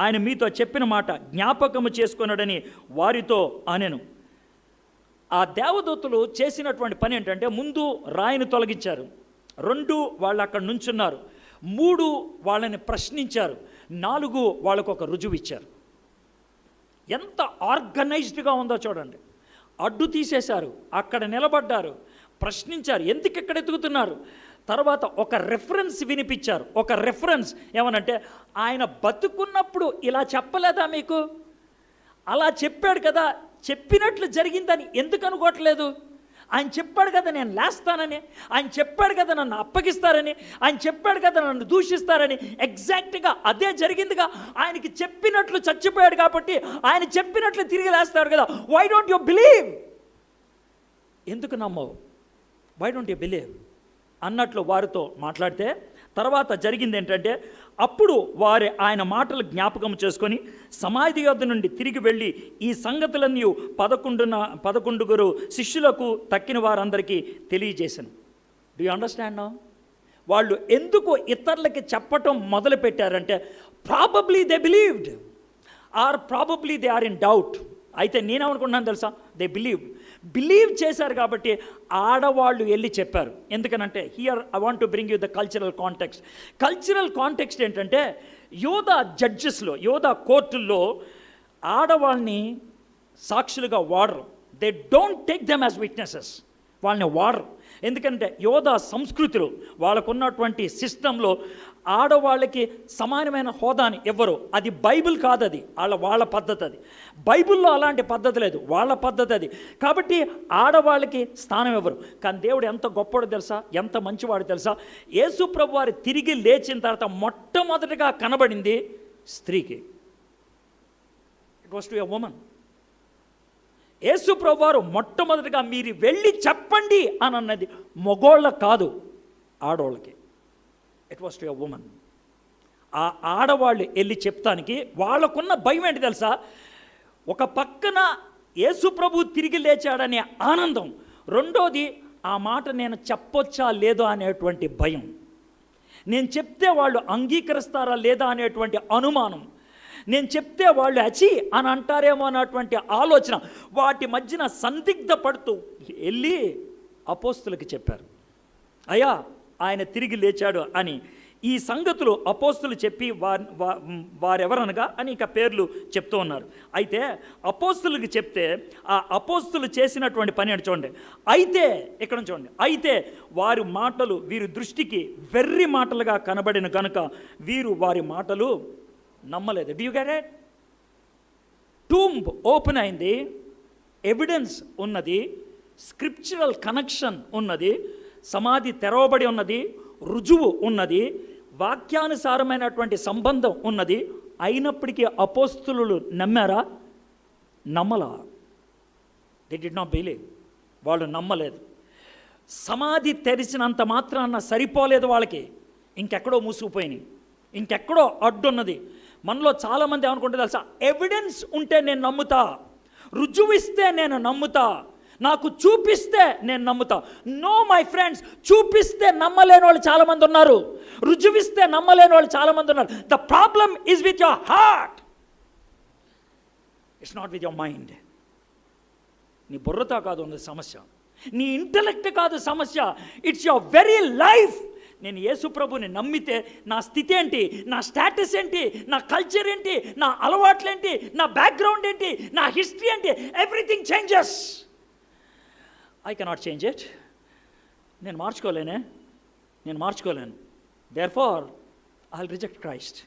ఆయన మీతో చెప్పిన మాట జ్ఞాపకము చేసుకొనడని వారితో అనెను. ఆ దేవదూతలు చేసినటువంటి పని ఏంటంటే, ముందు రాయిని తొలగించారు, 2 వాళ్ళు అక్కడ నుంచున్నారు, 3 వాళ్ళని ప్రశ్నించారు, 4 వాళ్ళకు ఒక రుజువు ఇచ్చారు. ఎంత ఆర్గనైజ్డ్గా ఉందో చూడండి. అడ్డు తీసేశారు, అక్కడ నిలబడ్డారు, ప్రశ్నించారు, ఎందుకు ఇక్కడ ఎదుగుతున్నారు. తర్వాత ఒక రెఫరెన్స్ వినిపించారు. ఒక రెఫరెన్స్ ఏమనంటే, ఆయన బతుకున్నప్పుడు ఇలా చెప్పలేదా మీకు, అలా చెప్పాడు కదా, చెప్పినట్లు జరిగిందని ఎందుకు అనుకోవట్లేదు? ఆయన చెప్పాడు కదా నేను లేస్తానని, ఆయన చెప్పాడు కదా నన్ను అప్పగిస్తారని, ఆయన చెప్పాడు కదా నన్ను దూషిస్తారని, ఎగ్జాక్ట్గా అదే జరిగిందిగా. ఆయనకి చెప్పినట్లు చచ్చిపోయాడు కాబట్టి ఆయన చెప్పినట్లు తిరిగి లేస్తాడు కదా. Why don't you believe? ఎందుకు నమ్మవు? వై డోంట్ యు బిలీవ్ అన్నట్లు వారితో మాట్లాడితే తర్వాత జరిగింది ఏంటంటే, అప్పుడు వారి ఆయన మాటలు జ్ఞాపకం చేసుకొని సమాధి యొద్ద నుండి తిరిగి వెళ్ళి ఈ సంగతులన్నీ 11 శిష్యులకు తక్కిన వారందరికీ తెలియజేశాను. Do you understand now? వాళ్ళు ఎందుకు ఇతరులకి చెప్పటం మొదలు పెట్టారంటే, probably they believed or probably they are in doubt. అయితే నేనేమనుకున్నాను తెలుసా? దే బిలీవ్ చేశారు కాబట్టి ఆడవాళ్ళు వెళ్ళి చెప్పారు. ఎందుకనంటే here I want to bring you the cultural context ఏంటంటే, యోధా జడ్జెస్లో, యోధా కోర్టుల్లో ఆడవాళ్ళని సాక్షులుగా వాడరు. They don't take them as witnesses. వాళ్ళని వాడరు. ఎందుకంటే యోధా సంస్కృతిలో, వాళ్ళకున్నటువంటి సిస్టంలో ఆడవాళ్ళకి సమానమైన హోదాని ఇవ్వరు. అది బైబిల్ కాదు, అది వాళ్ళ పద్ధతి. అది బైబిల్లో అలాంటి పద్ధతి లేదు, వాళ్ళ పద్ధతి అది. కాబట్టి ఆడవాళ్ళకి స్థానం ఇవ్వరు. కానీ దేవుడు ఎంత గొప్పవాడు తెలుసా, ఎంత మంచివాడు తెలుసా? యేసు ప్రభు వారు తిరిగి లేచిన తర్వాత మొట్టమొదటిగా కనబడింది స్త్రీకి. It was to a woman. Yesu ప్రభు వారు మొట్టమొదటిగా మీరు వెళ్ళి చెప్పండి అని అన్నది మగోళ్ళ కాదు, ఆడవాళ్ళకి. It was to a woman. ఆ ఆడవాళ్ళు వెళ్ళి చెప్తానికి వాళ్ళకున్న భయం ఏంటి తెలుసా? ఒక పక్కన యేసు ప్రభు తిరిగి లేచాడనే ఆనందం, రెండోది ఆ మాట నేను చెప్పొచ్చా లేదో అనేటువంటి భయం, నేను చెప్తే వాళ్ళు అంగీకరిస్తారా లేదా అనేటువంటి అనుమానం, నేను చెప్తే వాళ్ళు అచి అని అంటారేమో అన్నటువంటి ఆలోచన, వాటి మధ్యన సందిగ్ధ పడుతూ వెళ్ళి అపోస్తులకు చెప్పారు, అయ్యా ఆయన తిరిగి లేచాడు అని. ఈ సంగతులు అపోస్తులు చెప్పి వారెవరనగా అని ఇక పేర్లు చెప్తూ ఉన్నారు. అయితే అపోస్తులకు చెప్తే ఆ అపోస్తులు చేసినటువంటి పని అని చూడండి. అయితే ఇక్కడ చూడండి, అయితే వారి మాటలు వీరి దృష్టికి వెర్రి మాటలుగా కనబడిన కనుక వీరు వారి మాటలు నమ్మలేదు. Do you get it? Tomb open అయింది, ఎవిడెన్స్ ఉన్నది, స్క్రిప్చురల్ కనెక్షన్ ఉన్నది, సమాధి తెరవబడి ఉన్నది, రుజువు ఉన్నది, వాక్యానుసారమైనటువంటి సంబంధం ఉన్నది. అయినప్పటికీ అపోస్తులు నమ్మారా? నమ్మలా. They did not believe. వాళ్ళు నమ్మలేదు. సమాధి తెరిచినంత మాత్రాన సరిపోలేదు వాళ్ళకి, ఇంకెక్కడో మూసుకుపోయినాయి, ఇంకెక్కడో అడ్డున్నది. మనలో చాలామంది ఏమనుకుంటే తెలుసా, ఎవిడెన్స్ ఉంటే నేను నమ్ముతా, రుజువు ఇస్తే నేను నమ్ముతా, నాకు చూపిస్తే నేను నమ్ముతా. నో మై ఫ్రెండ్స్, చూపిస్తే నమ్మలేని వాళ్ళు చాలామంది ఉన్నారు, రుజువిస్తే నమ్మలేని వాళ్ళు చాలామంది ఉన్నారు. The problem is with your heart, it's not with your mind. నీ బుర్రతో కాదు ఉన్నది సమస్య, నీ ఇంటలెక్ట్ కాదు సమస్య, ఇట్స్ యువర్ వెరీ లైఫ్. నేను యేసు ప్రభుని నమ్మితే నా స్థితి ఏంటి, నా స్టేటస్ ఏంటి, నా కల్చర్ ఏంటి, నా అలవాట్లేంటి, నా బ్యాక్గ్రౌండ్ ఏంటి, నా హిస్టరీ ఏంటి, everything changes. I cannot change it. నేను మార్చుకోలేను. Therefore I will reject Christ.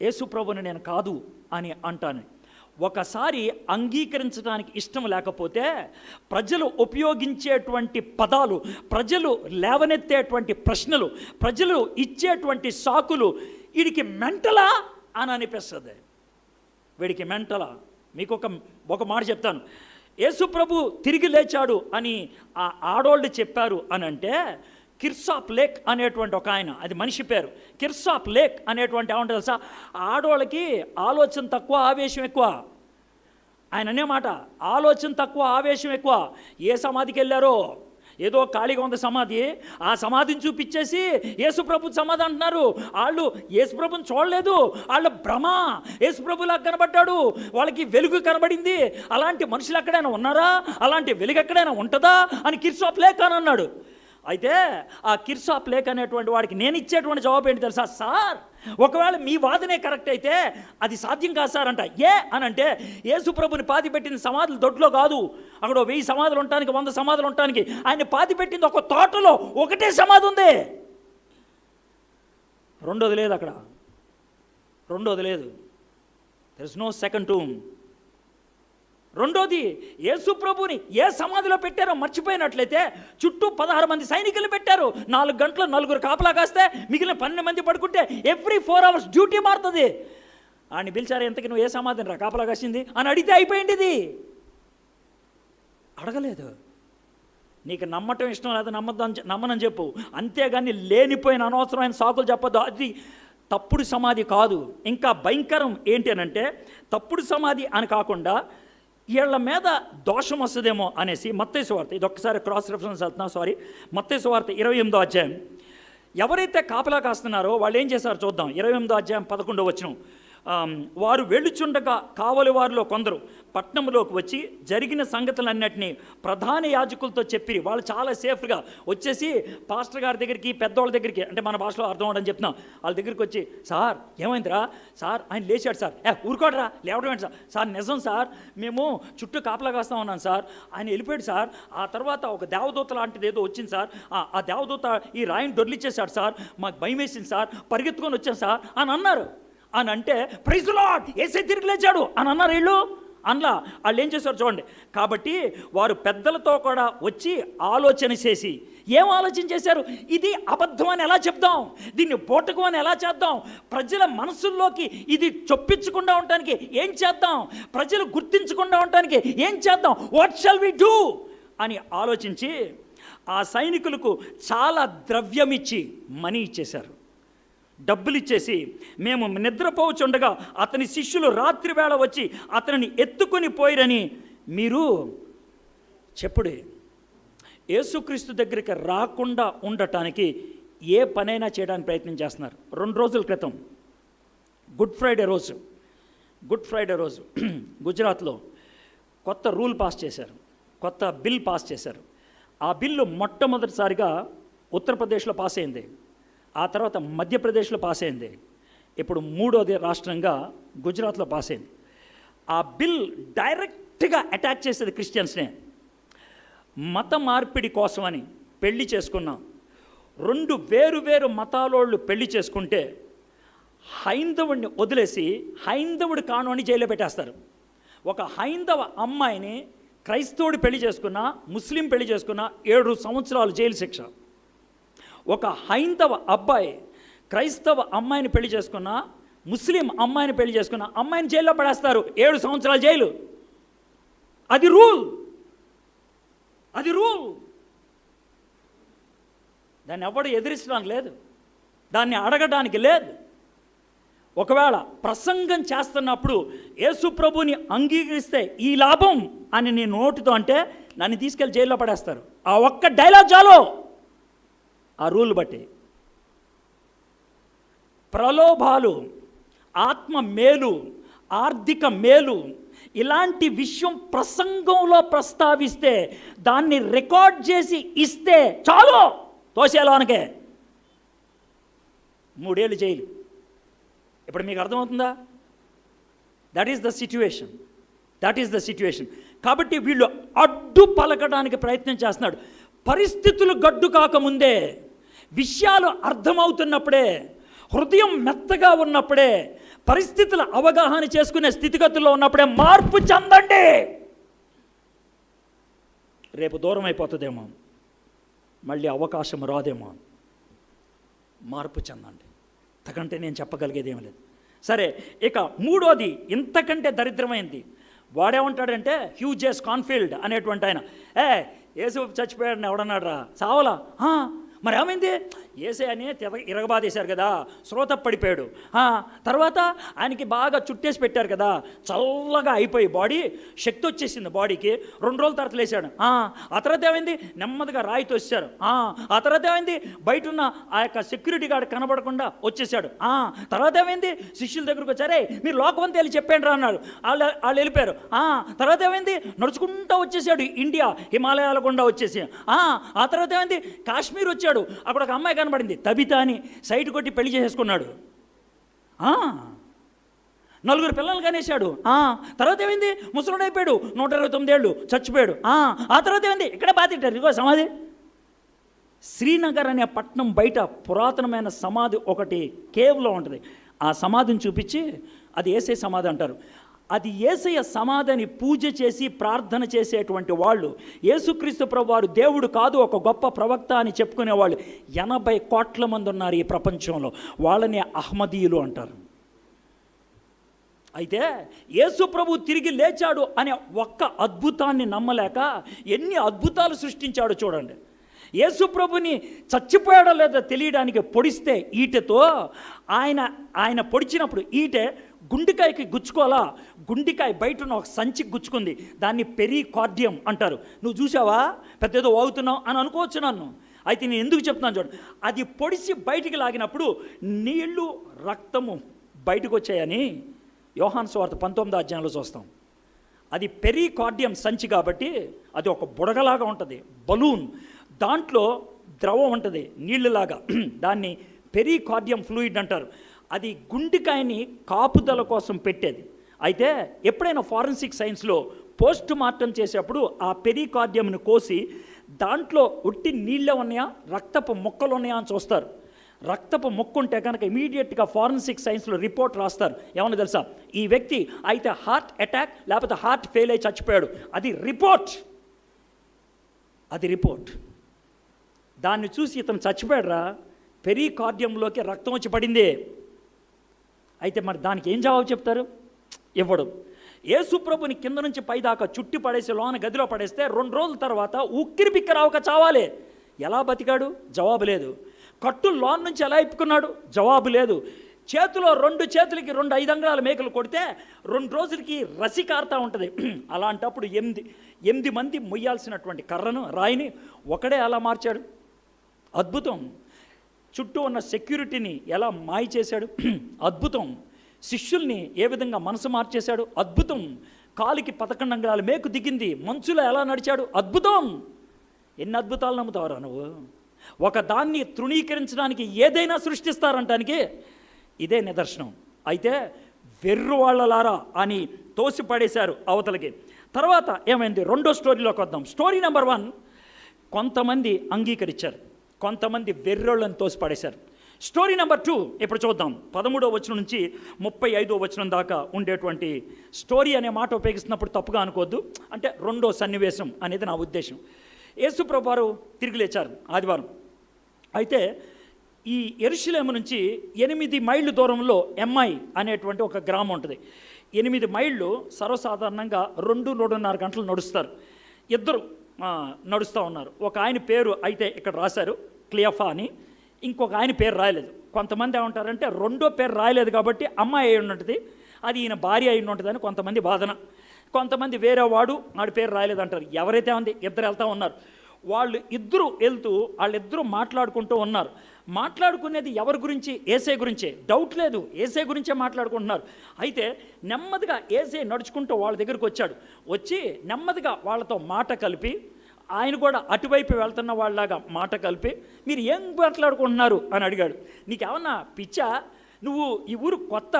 Yesu ప్రభుని నేను కాదు అని అంటాను. ఒకసారి అంగీకరించడానికి ఇష్టం లేకపోతే ప్రజలు ఉపయోగించేటువంటి పదాలు, ప్రజలు లేవనెత్తేటువంటి ప్రశ్నలు, ప్రజలు ఇచ్చేటువంటి సాకులు వీడికి మెంటలా అని అనిపిస్తుంది. వీడికి మెంటలా? మీకు ఒక మాట చెప్తాను. యేసు ప్రభు తిరిగి లేచాడు అని ఆ ఆడోళ్ళు చెప్పారు అని అంటే, కిర్సాప్ లేక్ అనేటువంటి ఒక ఆయన, అది మనిషి పేరు, కిర్సాప్ లేక్ అనేటువంటి ఏమంటే తెలుసా, ఆడోళ్ళకి ఆలోచన తక్కువ, ఆవేశం ఎక్కువ. ఆయన అనే మాట, ఆలోచన తక్కువ, ఆవేశం ఎక్కువ. ఏ సమాధికి వెళ్ళారో, ఏదో ఖాళీగా ఉంది సమాధి, ఆ సమాధిని చూపించేసి యేసుప్రభు సమాధి అంటున్నారు. వాళ్ళు యేసుప్రభుని చూడలేదు, వాళ్ళ భ్రమ. యేసుప్రభులా కనబడ్డాడు, వాళ్ళకి వెలుగు కనబడింది. అలాంటి మనుషులు ఎక్కడైనా ఉన్నారా, అలాంటి వెలుగు ఎక్కడైనా ఉంటుందా అని కిర్సాప్ లేక్ అని అన్నాడు. అయితే ఆ కిర్సాప్ లేక్ అనేటువంటి వాడికి నేను ఇచ్చేటువంటి జవాబు ఏంటి తెలుసా? సార్, ఒకవేళ మీ వాదనే కరెక్ట్ అయితే అది సాధ్యం కాదు సార్ అంట. అని అంటే, యేసుప్రభుని పాతి పెట్టిన సమాధులు దొడ్లో కాదు, అక్కడ 1000 సమాధులు ఉండటానికి, 100 సమాధులు ఉండటానికి. ఆయన పాతి పెట్టింది ఒక తోటలో ఒకటే సమాధి ఉంది, రెండోది లేదు. అక్కడ రెండోది లేదు. There is no second tomb. రెండోది, యేసు ప్రభుని ఏ సమాధిలో పెట్టారో మర్చిపోయినట్లయితే చుట్టూ 16 మంది సైనికులు పెట్టారు. 4 గంటలు 4 కాపలా కాస్తే మిగిలిన 12 మంది పడుకుంటే ఎవ్రీ 4 hours డ్యూటీ మారుతుంది. ఆయన పిలిచారు, ఎంతకి నువ్వు ఏ సమాధిని రా కాపలా కాసింది అని అడిగితే అయిపోయింది. ఇది అడగలేదు. నీకు నమ్మటం ఇష్టం లేదా నమ్మనని చెప్పు, అంతేగాని లేనిపోయిన అనవసరమైన సాకులు చెప్పొద్దు. అది తప్పుడు సమాధి కాదు. ఇంకా భయంకరం ఏంటి అని అంటే, తప్పుడు సమాధి అని కాకుండా వీళ్ళ మీద దోషం వస్తుందేమో అనేసి మత్తయి సువార్త, ఇది ఒక్కసారి క్రాస్ రెఫరెన్స్ అవుతున్నా, మత్తయి సువార్త 28వ అధ్యాయం. ఎవరైతే కాపలా కాస్తున్నారో వాళ్ళు ఏం చేశారో చూద్దాం. 28వ అధ్యాయం 11వ వచనం. వారు వెళ్ళుచుండగా కావలి వారిలో కొందరు పట్టణంలోకి వచ్చి జరిగిన సంగతులన్నిటినీ ప్రధాన యాజకులతో చెప్పి, వాళ్ళు చాలా సేఫ్గా వచ్చేసి పాస్టర్ గారి దగ్గరికి, పెద్దవాళ్ళ దగ్గరికి, అంటే మన భాషలో అర్థం అవడం చెప్తున్నాం, వాళ్ళ దగ్గరికి వచ్చి, సార్ ఏమైందిరా సార్, ఆయన లేచాడు సార్. ఊరుకోడరా, లేవడం ఏంటి సార్? సార్ నిజం సార్, మేము చుట్టూ కాపలా కాస్తా ఉన్నాం సార్, ఆయన వెళ్ళిపోయాడు సార్. ఆ తర్వాత ఒక దేవదూత లాంటిది ఏదో వచ్చింది సార్, ఆ దేవదూత ఈ రాయిని దొర్లిచ్చేశాడు సార్, మాకు భయం వేసింది సార్, పరిగెత్తుకొని వచ్చాను సార్ అని అన్నారు. అని అంటే, ప్రైజ్ ది లార్డ్, యేసే తిరిగి లేచాడు అని అన్నారు వీళ్ళు. అందులో వాళ్ళు ఏం చేశారు చూడండి. కాబట్టి వారు పెద్దలతో కూడా వచ్చి ఆలోచన చేసి, ఏం ఆలోచన చేశారు? ఇది అబద్ధం అని ఎలా చెప్దాం, దీన్ని బోటకం అని ఎలా చేద్దాం, ప్రజల మనసుల్లోకి ఇది చొప్పించకుండా ఉండటానికి ఏం చేద్దాం, ప్రజలు గుర్తించకుండా ఉండటానికి ఏం చేద్దాం, వాట్ షల్ వి డూ అని ఆలోచించి ఆ సైనికులకు చాలా ద్రవ్యం ఇచ్చి, మనీ ఇచ్చేశారు. డబ్బులు ఇచ్చేసి మేము నిద్రపోవచ్చుండగా అతని శిష్యులు రాత్రి వేళ వచ్చి అతనిని ఎత్తుకొని పోయిరని మీరు చెప్పుడే. యేసుక్రీస్తు దగ్గరికి రాకుండా ఉండటానికి ఏ పనైనా చేయడానికి ప్రయత్నం చేస్తున్నారు. 2 రోజుల క్రితం గుడ్ ఫ్రైడే రోజు గుజరాత్లో కొత్త రూల్ పాస్ చేశారు, కొత్త బిల్ పాస్ చేశారు. ఆ బిల్లు మొట్టమొదటిసారిగా ఉత్తరప్రదేశ్లో పాస్ అయింది, ఆ తర్వాత మధ్యప్రదేశ్లో పాస్ అయింది, ఇప్పుడు 3వ రాష్ట్రంగా గుజరాత్లో పాస్ అయింది. ఆ బిల్ డైరెక్ట్గా అటాక్ చేసేది క్రిస్టియన్స్నే. మత మార్పిడి కోసమని పెళ్లి చేసుకున్నాం. 2 వేరు మతాలోళ్ళు పెళ్లి చేసుకుంటే హైందవుడిని వదిలేసి హైందవుడు కాను అని జైల్లో పెట్టేస్తారు. ఒక హైందవ అమ్మాయిని క్రైస్తవుడు పెళ్లి చేసుకున్నా, ముస్లిం పెళ్లి చేసుకున్నా 7 సంవత్సరాలు జైలు శిక్ష. ఒక హైందవ అబ్బాయి క్రైస్తవ అమ్మాయిని పెళ్లి చేసుకున్నా, ముస్లిం అమ్మాయిని పెళ్లి చేసుకున్నా అమ్మాయిని జైల్లో పడేస్తారు, 7 సంవత్సరాల జైలు. అది రూల్. దాన్ని ఎవడు ఎదిరించడానికి లేదు, దాన్ని అడగడానికి లేదు. ఒకవేళ ప్రసంగం చేస్తున్నప్పుడు యేసు ప్రభుని అంగీకరిస్తే ఈ లాభం అని నీ నోటితో అంటే నన్ను తీసుకెళ్ళి జైల్లో పడేస్తారు. ఆ ఒక్క డైలాగ్ చాలు. ఆ రూల్ బట్టి ప్రలోభాలు, ఆత్మ మేలు, ఆర్థిక మేలు, ఇలాంటి విషయం ప్రసంగంలో ప్రస్తావిస్తే దాన్ని రికార్డ్ చేసి ఇస్తే చాలు, తోసేలోనికే 3 ఏళ్ళు జైలు. ఇప్పుడు మీకు అర్థమవుతుందా? That is the situation. కాబట్టి వీళ్ళు అడ్డు పలకడానికి ప్రయత్నం చేస్తున్నాడు. పరిస్థితులు గడ్డు కాకముందే, విషయాలు అర్థమవుతున్నప్పుడే, హృదయం మెత్తగా ఉన్నప్పుడే, పరిస్థితుల అవగాహన చేసుకునే స్థితిగతుల్లో ఉన్నప్పుడే మార్పు చెందండి. రేపు దూరం అయిపోతుందేమో, మళ్ళీ అవకాశం రాదేమో. మార్పు చెందండి. అంతకంటే నేను చెప్పగలిగేది ఏమి లేదు. సరే, ఇక 3వది ఇంతకంటే దరిద్రమైంది. వాడేమంటాడంటే హ్యూజెస్ కాన్ఫీల్డ్ అనేటువంటి ఆయన, యేసు చచ్చిపోయాడని ఎవడన్నాడు రా, చావలా. మరి ఏమైంది? ఏసే అని ఇరగబాదేశారు కదా, శ్రోత పడిపోయాడు. తర్వాత ఆయనకి బాగా చుట్టేసి పెట్టారు కదా, చల్లగా అయిపోయి బాడీ శక్తి వచ్చేసింది బాడీకి. 2 రోజుల తర్వాత లేచాడు. ఆ తర్వాత ఏమైంది? నెమ్మదిగా రాయితో వచ్చారు. ఆ తర్వాత ఏమైంది? బయట ఉన్న ఆ యొక్క సెక్యూరిటీ గార్డ్ కనబడకుండా వచ్చేసాడు. తర్వాత ఏమైంది? శిష్యుల దగ్గరకు వచ్చారే, మీరు లోకమంతా వెళ్ళి చెప్పండి రా అన్నాడు. వాళ్ళు వెళ్ళిపోయారు. తర్వాత ఏమైంది? నడుచుకుంటూ వచ్చేసాడు ఇండియా, హిమాలయాల గుండా వచ్చేసి. ఆ తర్వాత ఏమైంది? కాశ్మీర్ వచ్చాడు. అక్కడ ఒక అమ్మాయి కనబడింది, తబితా అని, సైట్ కొట్టి పెళ్లి చేసేసుకున్నాడు. 4 పిల్లలు కనేశాడు. తర్వాత ఏమైంది? ముసలుడు అయిపోయాడు, 129 ఏళ్ళు, చచ్చిపోయాడు. ఆ తర్వాత ఏమైంది? ఇక్కడ బాతిట్టారు, ఇదిగో సమాధి. శ్రీనగర్ అనే పట్టణం బయట పురాతనమైన సమాధి ఒకటి కేవ్లో ఉంటుంది. ఆ సమాధిని చూపించి అది యేసయ్య సమాధి అంటారు. అది యేసయ్య సమాధిని పూజ చేసి ప్రార్థన చేసేటువంటి వాళ్ళు, యేసుక్రీస్తు ప్రభువారు దేవుడు కాదు ఒక గొప్ప ప్రవక్త అని చెప్పుకునేవాళ్ళు 80 కోట్ల మంది ఉన్నారు ఈ ప్రపంచంలో. వాళ్ళని అహ్మదీయులు అంటారు. అయితే యేసు ప్రభు తిరిగి లేచాడు అనే ఒక్క అద్భుతాన్ని నమ్మలేక ఎన్ని అద్భుతాలు సృష్టించాడో చూడండి. యేసు ప్రభుని చచ్చిపోయాడో లేదో తెలియడానికి పొడిస్తే ఈటెతో ఆయన పొడిచినప్పుడు ఈటె గుండెకాయకి గుచ్చుకోవాలా, గుండెకాయ బయట ఉన్న ఒక సంచికి గుచ్చుకుంది, దాన్ని పెరికార్డియం అంటారు. నువ్వు చూసావా, పెద్ద ఏదో వాగుతున్నావు అని అనుకోవచ్చు నన్ను. అయితే నేను ఎందుకు చెప్తున్నాను చూడండి, అది పొడిచి బయటికి లాగినప్పుడు నీళ్లు రక్తము బయటకు వచ్చాయని యోహాను సువార్త 19వ అధ్యాయంలో చూస్తాం. అది పెరికార్డియం సంచి కాబట్టి అది ఒక బుడగలాగా ఉంటుంది, బలూన్, దాంట్లో ద్రవం ఉంటుంది నీళ్ళలాగా, దాన్ని పెరికార్డియం ఫ్లూయిడ్ అంటారు. అది గుండెకాయని కాపుదల కోసం పెట్టేది. అయితే ఎప్పుడైనా ఫారెన్సిక్ సైన్స్లో పోస్ట్ మార్టం చేసేప్పుడు ఆ పెరికార్డియంను కోసి దాంట్లో ఉట్టి నీళ్ళే ఉన్నాయా, రక్తపు మొక్కలు ఉన్నాయా అని చూస్తారు. రక్తపు మొక్క ఉంటే కనుక ఇమీడియట్గా ఫారెన్సిక్ సైన్స్లో రిపోర్ట్ రాస్తారు. ఏమన్నా తెలుసా, ఈ వ్యక్తి అయితే హార్ట్ అటాక్ లేకపోతే హార్ట్ ఫెయిల్ అయి చచ్చిపోయాడు. అది రిపోర్ట్. దాన్ని చూసి ఇతను చచ్చిపోయాడురా, పెరికార్డియంలోకి రక్తం వచ్చి పడింది. అయితే మరి దానికి ఏం జవాబు చెప్తారు? ఇవ్వడు. యేసు ప్రభుని కింద నుంచి పైదాకా చుట్టి పడేసి లోన గదిలో పడేస్తే 2 రోజుల తర్వాత ఉక్కిరి బిక్కిరి అవక చావాలి. ఎలా బతికాడు? జవాబు లేదు. కట్టు లోన్ నుంచి ఎలా ఇప్పుకున్నాడు? జవాబు లేదు. చేతిలో 2 చేతులకి 2 5 అంగుళాల మేకలు కొడితే 2 రోజులకి రసి కారుతూ ఉంటుంది. అలాంటప్పుడు 8 మంది మొయ్యాల్సినటువంటి కర్రను, రాయిని ఒకడే ఎలా మార్చాడు? అద్భుతం. చుట్టూ ఉన్న సెక్యూరిటీని ఎలా మాయ చేశాడు? అద్భుతం. శిష్యుల్ని ఏ విధంగా మనసు మార్చేశాడు? అద్భుతం. కాలికి 11 అంగుళాల మేకు దిగింది, మంచులో ఎలా నడిచాడు? అద్భుతం. ఎన్ని అద్భుతాలు నమ్ముతావురా నువ్వు? ఒక దాన్ని తృణీకరించడానికి ఏదైనా సృష్టిస్తారంటానికి ఇదే నిదర్శనం. అయితే వెర్రు వాళ్ళలారా అని తోసిపడేశారు అవతలకి. తర్వాత ఏమైంది? రెండో స్టోరీలోకి వద్దాం. స్టోరీ నెంబర్ 1, కొంతమంది అంగీకరించారు, కొంతమంది వెర్రోళ్ళని తోసిపడేశారు. స్టోరీ నెంబర్ 2 ఇప్పుడు చూద్దాం. 13వ వచనం నుంచి 35వ వచనం దాకా ఉండేటువంటి స్టోరీ అనే మాట ఉపయోగిస్తున్నప్పుడు తప్పుగా అనుకోవద్దు. అంటే రెండో సన్నివేశం అనేది నా ఉద్దేశం. యేసుప్రభువు వారు తిరిగి లేచారు ఆదివారం. అయితే ఈ యెరూషలేము నుంచి 8 మైళ్ళు దూరంలో ఎమ్మై అనేటువంటి ఒక గ్రామం ఉంటుంది. 8 మైళ్ళు సర్వసాధారణంగా 2-2.5 గంటలు నడుస్తారు. ఇద్దరు నడుస్తూ ఉన్నారు. ఒక ఆయన పేరు అయితే ఇక్కడ రాశారు, క్లియఫా అని. ఇంకొక ఆయన పేరు రాయలేదు. కొంతమంది ఏమంటారంటే రెండో పేరు రాయలేదు కాబట్టి అమ్మాయి అయి ఉంటుంది, అది ఈయన భార్య అయి ఉంటుందని కొంతమంది వాదన. కొంతమంది వేరే వాడు వాడి పేరు రాయలేదు అంటారు. ఎవరైతే ఉంది, ఇద్దరు వెళ్తూ ఉన్నారు. వాళ్ళు ఇద్దరు వెళ్తూ వాళ్ళిద్దరూ మాట్లాడుకుంటూ ఉన్నారు. మాట్లాడుకునేది ఎవరి గురించి? యేసే గురించే, డౌట్ లేదు, యేసే గురించే మాట్లాడుకుంటున్నారు. అయితే నెమ్మదిగా యేసే నడుచుకుంటూ వాళ్ళ దగ్గరికి వచ్చాడు. వచ్చి నెమ్మదిగా వాళ్ళతో మాట కలిపి, ఆయన కూడా అటువైపు వెళ్తున్న వాళ్ళలాగా మాట కలిపి, మీరు ఏం మాట్లాడుకుంటున్నారు అని అడిగాడు. నీకేమన్నా పిచ్చా? నువ్వు ఈ ఊరు కొత్త,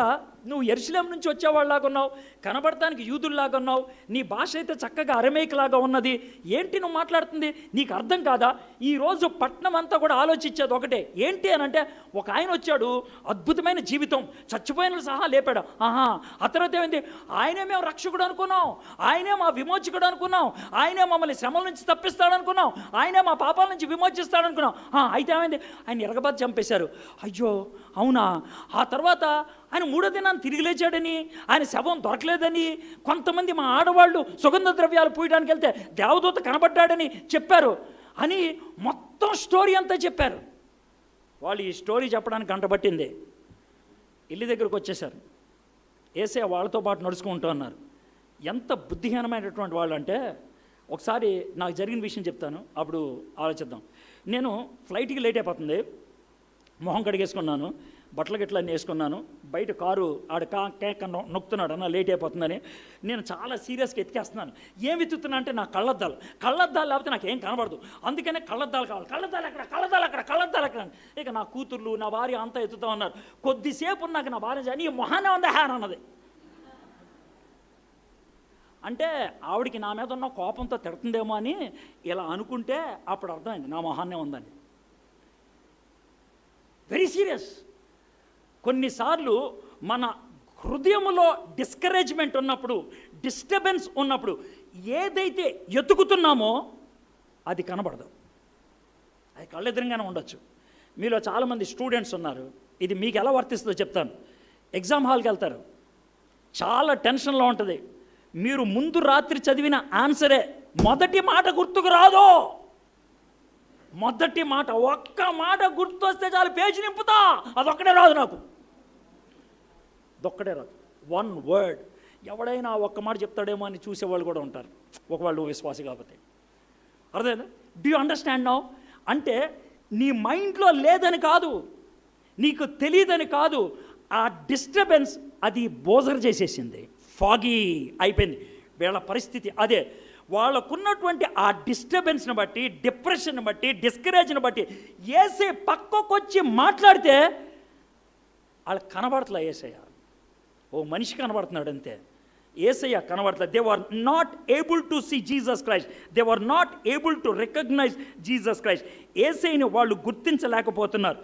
నువ్వు యెరూషలేము నుంచి వచ్చేవాళ్ళలాగా ఉన్నావు, కనబడటానికి యూదుల్లాగా ఉన్నావు, నీ భాష అయితే చక్కగా అరమేకలాగా ఉన్నది, ఏంటి నువ్వు మాట్లాడుతుంది? నీకు అర్థం కాదా? ఈరోజు పట్నం అంతా కూడా ఆలోచించేది ఒకటే, ఏంటి అని అంటే, ఒక ఆయన వచ్చాడు, అద్భుతమైన జీవితం, చచ్చిపోయిన సహా లేపాడు. ఆ తర్వాత ఏమైంది? ఆయనే మేము రక్షకుడు అనుకున్నాం, ఆయనే మా విమోచకుడు అనుకున్నాం, ఆయనే మమ్మల్ని శ్రమల నుంచి తప్పిస్తాడు అనుకున్నాం, ఆయనే మా పాపాల నుంచి విమోచిస్తాడు అనుకున్నాం. అయితే ఏమైంది? ఆయన ఎరగబాద్ చంపేశారు. అయ్యో అవునా? ఆ తర్వాత ఆయన 3వ దినాన్ని తిరిగి లేచాడని, ఆయన శవం దొరకలేదని, కొంతమంది మా ఆడవాళ్ళు సుగంధ ద్రవ్యాలు పూయడానికి వెళ్తే దేవదూత కనబడ్డాడని చెప్పారు అని మొత్తం స్టోరీ అంతా చెప్పారు. వాళ్ళు ఈ స్టోరీ చెప్పడానికి గంట పట్టింది. ఇల్లు దగ్గరకు వచ్చేసారు. యేసయ్య వాళ్ళతో పాటు నడుచుకుంటూ ఉన్నారు. ఎంత బుద్ధిహీనమైనటువంటి వాళ్ళు అంటే, ఒకసారి నాకు జరిగిన విషయం చెప్తాను, అప్పుడు ఆలోచిద్దాం. నేను ఫ్లైట్కి లేట్ అయిపోతుంది, మొహం కడిగేసుకున్నాను, బట్టలు గిట్ల అన్నీ వేసుకున్నాను, బయట కారు ఆడ కేక్ నొక్కుతున్నాడు, అన్న లేట్ అయిపోతుందని. నేను చాలా సీరియస్గా ఎత్తికేస్తున్నాను. ఏం వెతుకుతున్నా అంటే నా కళ్ళద్దాలు లేకపోతే నాకు ఏం కనబడదు, అందుకనే కళ్ళద్దాలు కావాలి. కళ్ళద్దాలు ఎక్కడ. ఇక నా కూతుర్లు, నా భార్య అంతా ఎత్తుతూ ఉన్నారు. కొద్దిసేపు నాకు నా భార్య నీ మొహానే ఉందా హ్యాన్ అన్నది. అంటే ఆవిడికి నా మీద ఉన్న కోపంతో తిడుతుందేమో అని ఇలా అనుకుంటే అప్పుడు అర్థమైంది నా మొహాన్నే ఉందని. Very serious. కొన్నిసార్లు మన హృదయంలో డిస్కరేజ్మెంట్ ఉన్నప్పుడు, డిస్టర్బెన్స్ ఉన్నప్పుడు ఏదైతే ఎతుకుతున్నామో అది కనబడదు, అది కళ్ళెదురుగానే ఉండొచ్చు. మీలో చాలామంది స్టూడెంట్స్ ఉన్నారు, ఇది మీకు ఎలా వర్తిస్తుందో చెప్తాను. ఎగ్జామ్ హాల్కి వెళ్తారు, చాలా టెన్షన్లో ఉంటుంది. మీరు ముందు రాత్రి చదివిన ఆన్సరే మొదటి మాట గుర్తుకు రాదు. మొదటి మాట, ఒక్క మాట గుర్తు వస్తే చాలు, పేజీ నింపుతా, అదొక్కడే రాదు నాకు, అదొక్కడే రాదు. 1 వర్డ్. ఎవడైనా ఒక్క మాట చెప్తాడేమో అని చూసేవాళ్ళు కూడా ఉంటారు, ఒకవాళ్ళు విశ్వాసి కాకపోతే. అర్థమైందా? Do you understand now? అంటే నీ మైండ్లో లేదని కాదు, నీకు తెలియదని కాదు, ఆ డిస్టర్బెన్స్ అది బోజర్ చేసేసింది, ఫాగీ అయిపోయింది. వీళ్ళ పరిస్థితి అదే. వాళ్ళకున్నటువంటి ఆ డిస్టర్బెన్స్ని బట్టి, డిప్రెషన్ని బట్టి, డిస్కరేజ్ని బట్టి యేసే పక్కకొచ్చి మాట్లాడితే వాళ్ళకి కనబడట్లే యేసయ్య. ఓ మనిషి కనబడుతున్నాడు అంతే, యేసయ్య కనబడట్లేదు. They were not able to see Jesus Christ, they were not able to recognize Jesus Christ. యేసయ్యని వాళ్ళు గుర్తించలేకపోతున్నారు.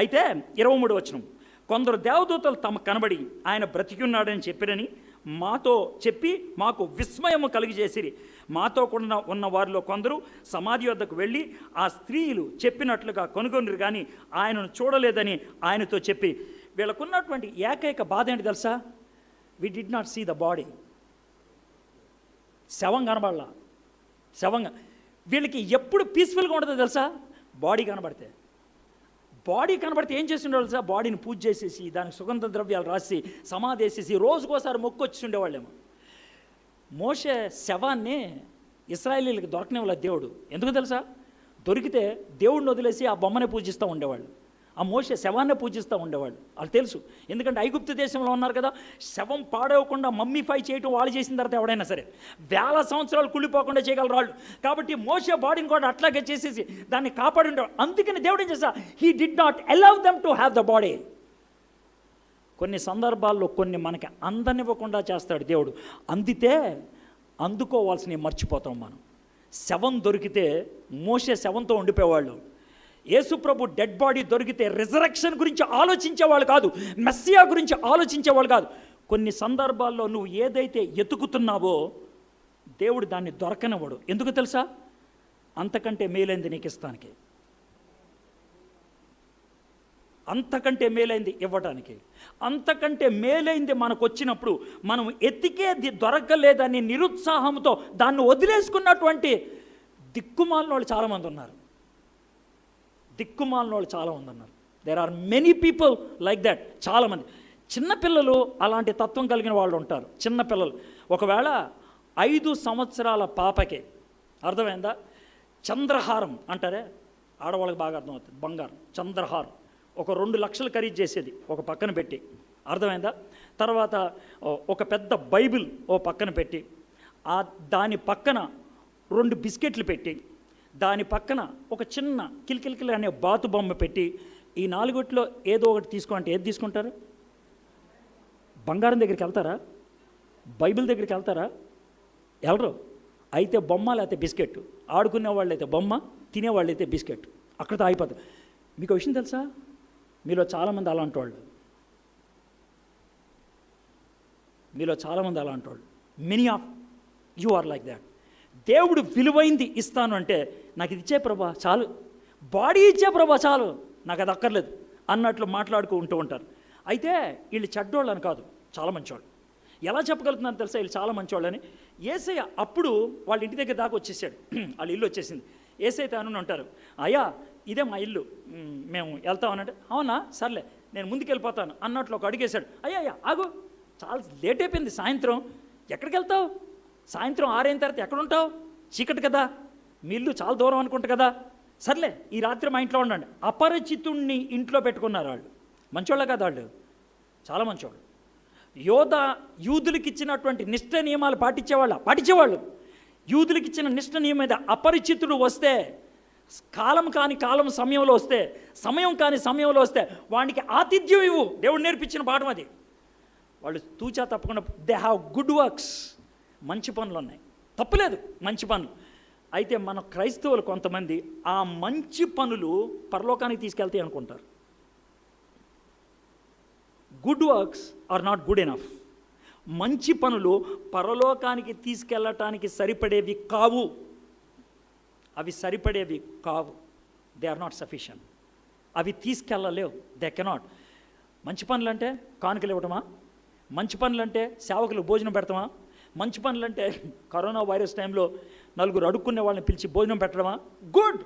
అయితే 23వ వచనం, కొందరు దేవదూతలు తమ కనబడి ఆయన బ్రతికి ఉన్నాడని చెప్పిరని మాతో చెప్పి మాకు విస్మయము కలిగజేసిరి. మాతో కూడా ఉన్న వారిలో కొందరు సమాధి వద్దకు వెళ్ళి ఆ స్త్రీలు చెప్పినట్లుగా కనుగొనిరు కానీ ఆయనను చూడలేదని ఆయనతో చెప్పి. వీళ్ళకున్నటువంటి ఏకైక బాధ ఏంటి తెలుసా? We did not see the body. శవం కనబడలా. వీళ్ళకి ఎప్పుడు పీస్ఫుల్గా ఉంటుందో తెలుసా? బాడీ కనబడితే. బాడీ కనబడితే ఏం చేసి ఉండేవాళ్ళు సార్? బాడీని పూజ చేసేసి దానికి సుగంధ ద్రవ్యాలు రాసి సమాధేసేసి రోజుకోసారి మొక్కు వచ్చి ఉండేవాళ్ళేమో. మోషే శవాన్ని ఇశ్రాయేలీలకు దొరకనివ్వలేదు దేవుడు. ఎందుకు తెలుసా? దొరికితే దేవుడిని వదిలేసి ఆ బొమ్మనే పూజిస్తూ ఉండేవాళ్ళు, ఆ మోషే శవాన్నే పూజిస్తూ ఉండేవాళ్ళు. వాళ్ళు తెలుసు, ఎందుకంటే ఐగుప్తు దేశంలో ఉన్నారు కదా, శవం పాడవకుండా మమ్మీఫై చేయటం వాళ్ళు చేసిన తర్వాత ఎవడైనా సరే వేల సంవత్సరాలు కుళ్ళిపోకుండా చేయగలరు వాళ్ళు. కాబట్టి మోషే బాడీని కూడా అట్లాగే చేసేసి దాన్ని కాపాడి ఉండేవాడు. అందుకని దేవుడు ఏం చేశా? He did not allow them to have the body. కొన్ని సందర్భాల్లో కొన్ని మనకి అందనివ్వకుండా చేస్తాడు దేవుడు. అందితే అందుకోవాల్సినవి మర్చిపోతాం మనం. శవం దొరికితే మోషే శవంతో ఉండిపోయేవాళ్ళు. యేసుప్రభు డెడ్ బాడీ దొరికితే రిజరెక్షన్ గురించి ఆలోచించేవాళ్ళు కాదు, మెస్సియా గురించి ఆలోచించేవాళ్ళు కాదు. కొన్ని సందర్భాల్లో నువ్వు ఏదైతే ఎతుకుతున్నావో దేవుడు దాన్ని దొరకనివ్వడు. ఎందుకు తెలుసా? అంతకంటే మేలైంది నీకు ఇస్తానికి, అంతకంటే మేలైంది ఇవ్వడానికి. అంతకంటే మేలైంది మనకు వచ్చినప్పుడు మనం ఎతికేది దొరకలేదని నిరుత్సాహంతో దాన్ని వదిలేసుకున్నటువంటి దిక్కుమాలిన వాళ్ళు చాలామంది ఉన్నారు. దిక్కుమాలిన వాళ్ళు చాలామంది ఉన్నారు. There are many people like that. చాలామంది చిన్నపిల్లలు అలాంటి తత్వం కలిగిన వాళ్ళు ఉంటారు. చిన్నపిల్లలు ఒకవేళ 5 సంవత్సరాల పాపకి, అర్థమైందా, చంద్రహారం అంటారే, ఆడవాళ్ళకి బాగా అర్థమవుతుంది, బంగారం చంద్రహారం ఒక 2 లక్షలు ఖరీదు చేసేది ఒక పక్కన పెట్టి, అర్థమైందా, తర్వాత ఒక పెద్ద బైబిల్ ఓ పక్కన పెట్టి, దాని పక్కన 2 బిస్కెట్లు పెట్టి, దాని పక్కన ఒక చిన్న కిలికిలికిలి అనే బాతు బొమ్మ పెట్టి, ఈ 4 ఏదో ఒకటి తీసుకోంటే ఏది తీసుకుంటారు? బంగారం దగ్గరికి వెళ్తారా? బైబిల్ దగ్గరికి వెళ్తారా? వెళ్ళరు. అయితే బొమ్మ లేకపోతే బిస్కెట్, ఆడుకునే వాళ్ళు అయితే బొమ్మ, తినేవాళ్ళు అయితే బిస్కెట్, అక్కడితో అయిపోతుంది. మీకు విషయం తెలుసా? మీలో చాలామంది అలాంటి వాళ్ళు, many of you are like that. దేవుడు విలువైంది ఇస్తాను అంటే నాకు ఇది ఇచ్చే ప్రభా చాలు, బాడీ ఇచ్చే ప్రభా చాలు, నాకు అది అక్కర్లేదు అన్నట్లు మాట్లాడుకుంటూ ఉంటారు. అయితే వీళ్ళు చెడ్డోళ్ళని కాదు, చాలా మంచివాళ్ళు. ఎలా చెప్పగలుగుతున్నాను తెలుసా వీళ్ళు చాలా మంచివాళ్ళని? యేసయ్య అప్పుడు వాళ్ళ ఇంటి దగ్గర దాకా వచ్చేసాడు, వాళ్ళ ఇల్లు వచ్చేసింది. యేసయ్య తాను ఉంటారు, అయ్యా ఇదే మా ఇల్లు, మేము వెళ్తామనంటే, అవునా సర్లే నేను ముందుకు వెళ్ళిపోతాను అన్నట్లు ఒక అడిగేశాడు. అయ్యా ఆగు, చాలా లేట్ అయిపోయింది, సాయంత్రం ఎక్కడికి వెళ్తావు? సాయంత్రం 6 అయిన తర్వాత ఎక్కడ ఉంటావు? చీకటి కదా, మీ ఇల్లు చాలా దూరం అనుకుంటా కదా, సర్లే ఈ రాత్రి మా ఇంట్లో ఉండండి. అపరిచితుణ్ణి ఇంట్లో పెట్టుకున్నారు వాళ్ళు. మంచోళ్ళ కదా వాళ్ళు, చాలా మంచోళ్ళు. యూదులకి ఇచ్చినటువంటి నిష్ఠ నియమాలు పాటించేవాళ్ళు. యూదులకి ఇచ్చిన నిష్ఠ నియమం మీద అపరిచితుడు వస్తే, కాలం సమయంలో వస్తే, సమయం కాని సమయంలో వస్తే వానికి ఆతిథ్యం ఇవ్వు. దేవుడు నేర్పించిన పాఠం అది. వాళ్ళు తూచా తప్పకుండా దే హ్యావ్ గుడ్ వర్క్స్, మంచి పనులు ఉన్నాయి, తప్పులేదు మంచి పనులు. అయితే మన క్రైస్తవులు కొంతమంది ఆ మంచి పనులు పరలోకానికి తీసుకెళ్తాయి అనుకుంటారు. Good works are not good enough. మంచి పనులు పరలోకానికి తీసుకెళ్ళటానికి సరిపడేవి కావు, అవి సరిపడేవి కావు. They are not sufficient. అవి తీసుకెళ్ళలేవు, దే కెనాట్. మంచి పనులు అంటే కానుకలు ఇవ్వటమా? మంచి పనులు అంటే సేవకులు భోజనం పెడతామా? మంచి పనులు అంటే కరోనా వైరస్ టైంలో 4 అడుక్కునే వాళ్ళని పిలిచి భోజనం పెట్టడమా? Good,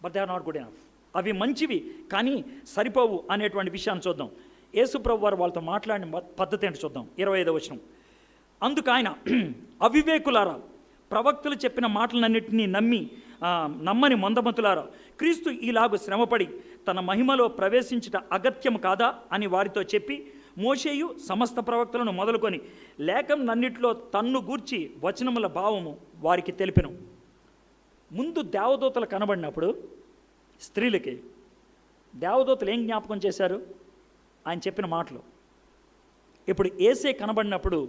but they are not good enough. అవి మంచివి కానీ సరిపోవు అనేటువంటి విషయాన్ని చూద్దాం. యేసుప్రభు వారు వాళ్ళతో మాట్లాడిన పద్ధతి ఏంటో చూద్దాం. 25వ వచనం. అందుకు ఆయన, అవివేకులారా, ప్రవక్తలు చెప్పిన మాటలన్నింటినీ నమ్మని మందమతులారా, క్రీస్తు ఈలాగు శ్రమపడి తన మహిమలో ప్రవేశించుట అగత్యం కాదా అని వారితో చెప్పి, మోషేయు సమస్త ప్రవక్తలను మొదలుకొని లేఖనన్నిటిలో తన్ను గూర్చి వచనముల భావము వారికి తెలిపెను. ముందు దేవదూతలు కనబడినప్పుడు స్త్రీలకి దేవదూతలు ఏం జ్ఞాపకం చేశారు? ఆయన చెప్పిన మాటలు. ఇప్పుడు యేసే కనబడినప్పుడు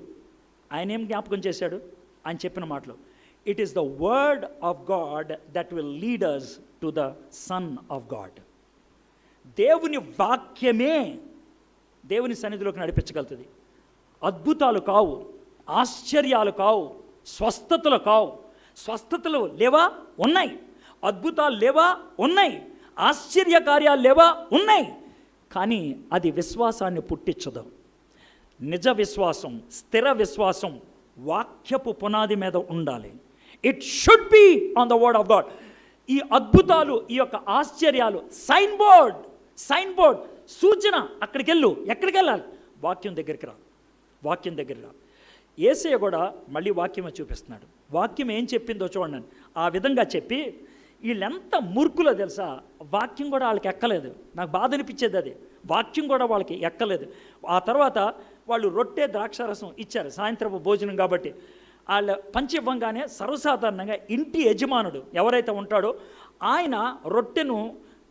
ఆయన ఏం జ్ఞాపకం చేశాడు? ఆయన చెప్పిన మాటలు. It is the word of God that will lead us to the Son of God. దేవుని వాక్యమే దేవుని సన్నిధిలోకి నడిపించగలుగుతుంది. అద్భుతాలు కావు, ఆశ్చర్యాలు కావు, స్వస్థతలు కావు. స్వస్థతలు లేవా? ఉన్నాయి. అద్భుతాలు లేవా? ఉన్నాయి. ఆశ్చర్య కార్యాలు లేవా? ఉన్నాయి. కానీ అది విశ్వాసాన్ని పుట్టించదు. నిజ విశ్వాసం, స్థిర విశ్వాసం వాక్యపు పునాది మీద ఉండాలి. It should be on the word of God. ఈ అద్భుతాలు, ఈ యొక్క ఆశ్చర్యాలు, సైన్ బోర్డ్ సూచన. అక్కడికి వెళ్ళు. ఎక్కడికి వెళ్ళాలి? వాక్యం దగ్గరికి రా. వాక్యం దగ్గరికి రా. యేసయ్య కూడా మళ్ళీ వాక్యమే చూపిస్తున్నాడు. వాక్యం ఏం చెప్పిందో చూడండి. ఆ విధంగా చెప్పి వీళ్ళెంత మూర్ఖులో తెలుసా, వాక్యం కూడా వాళ్ళకి ఎక్కలేదు. నాకు బాధ అనిపించేది అది. వాక్యం కూడా వాళ్ళకి ఎక్కలేదు. ఆ తర్వాత వాళ్ళు రొట్టె ద్రాక్షారసం ఇచ్చారు, సాయంత్రపు భోజనం కాబట్టి. వాళ్ళ పంచి ఇవ్వంగానే సర్వసాధారణంగా ఇంటి యజమానుడు ఎవరైతే ఉంటాడో ఆయన రొట్టెను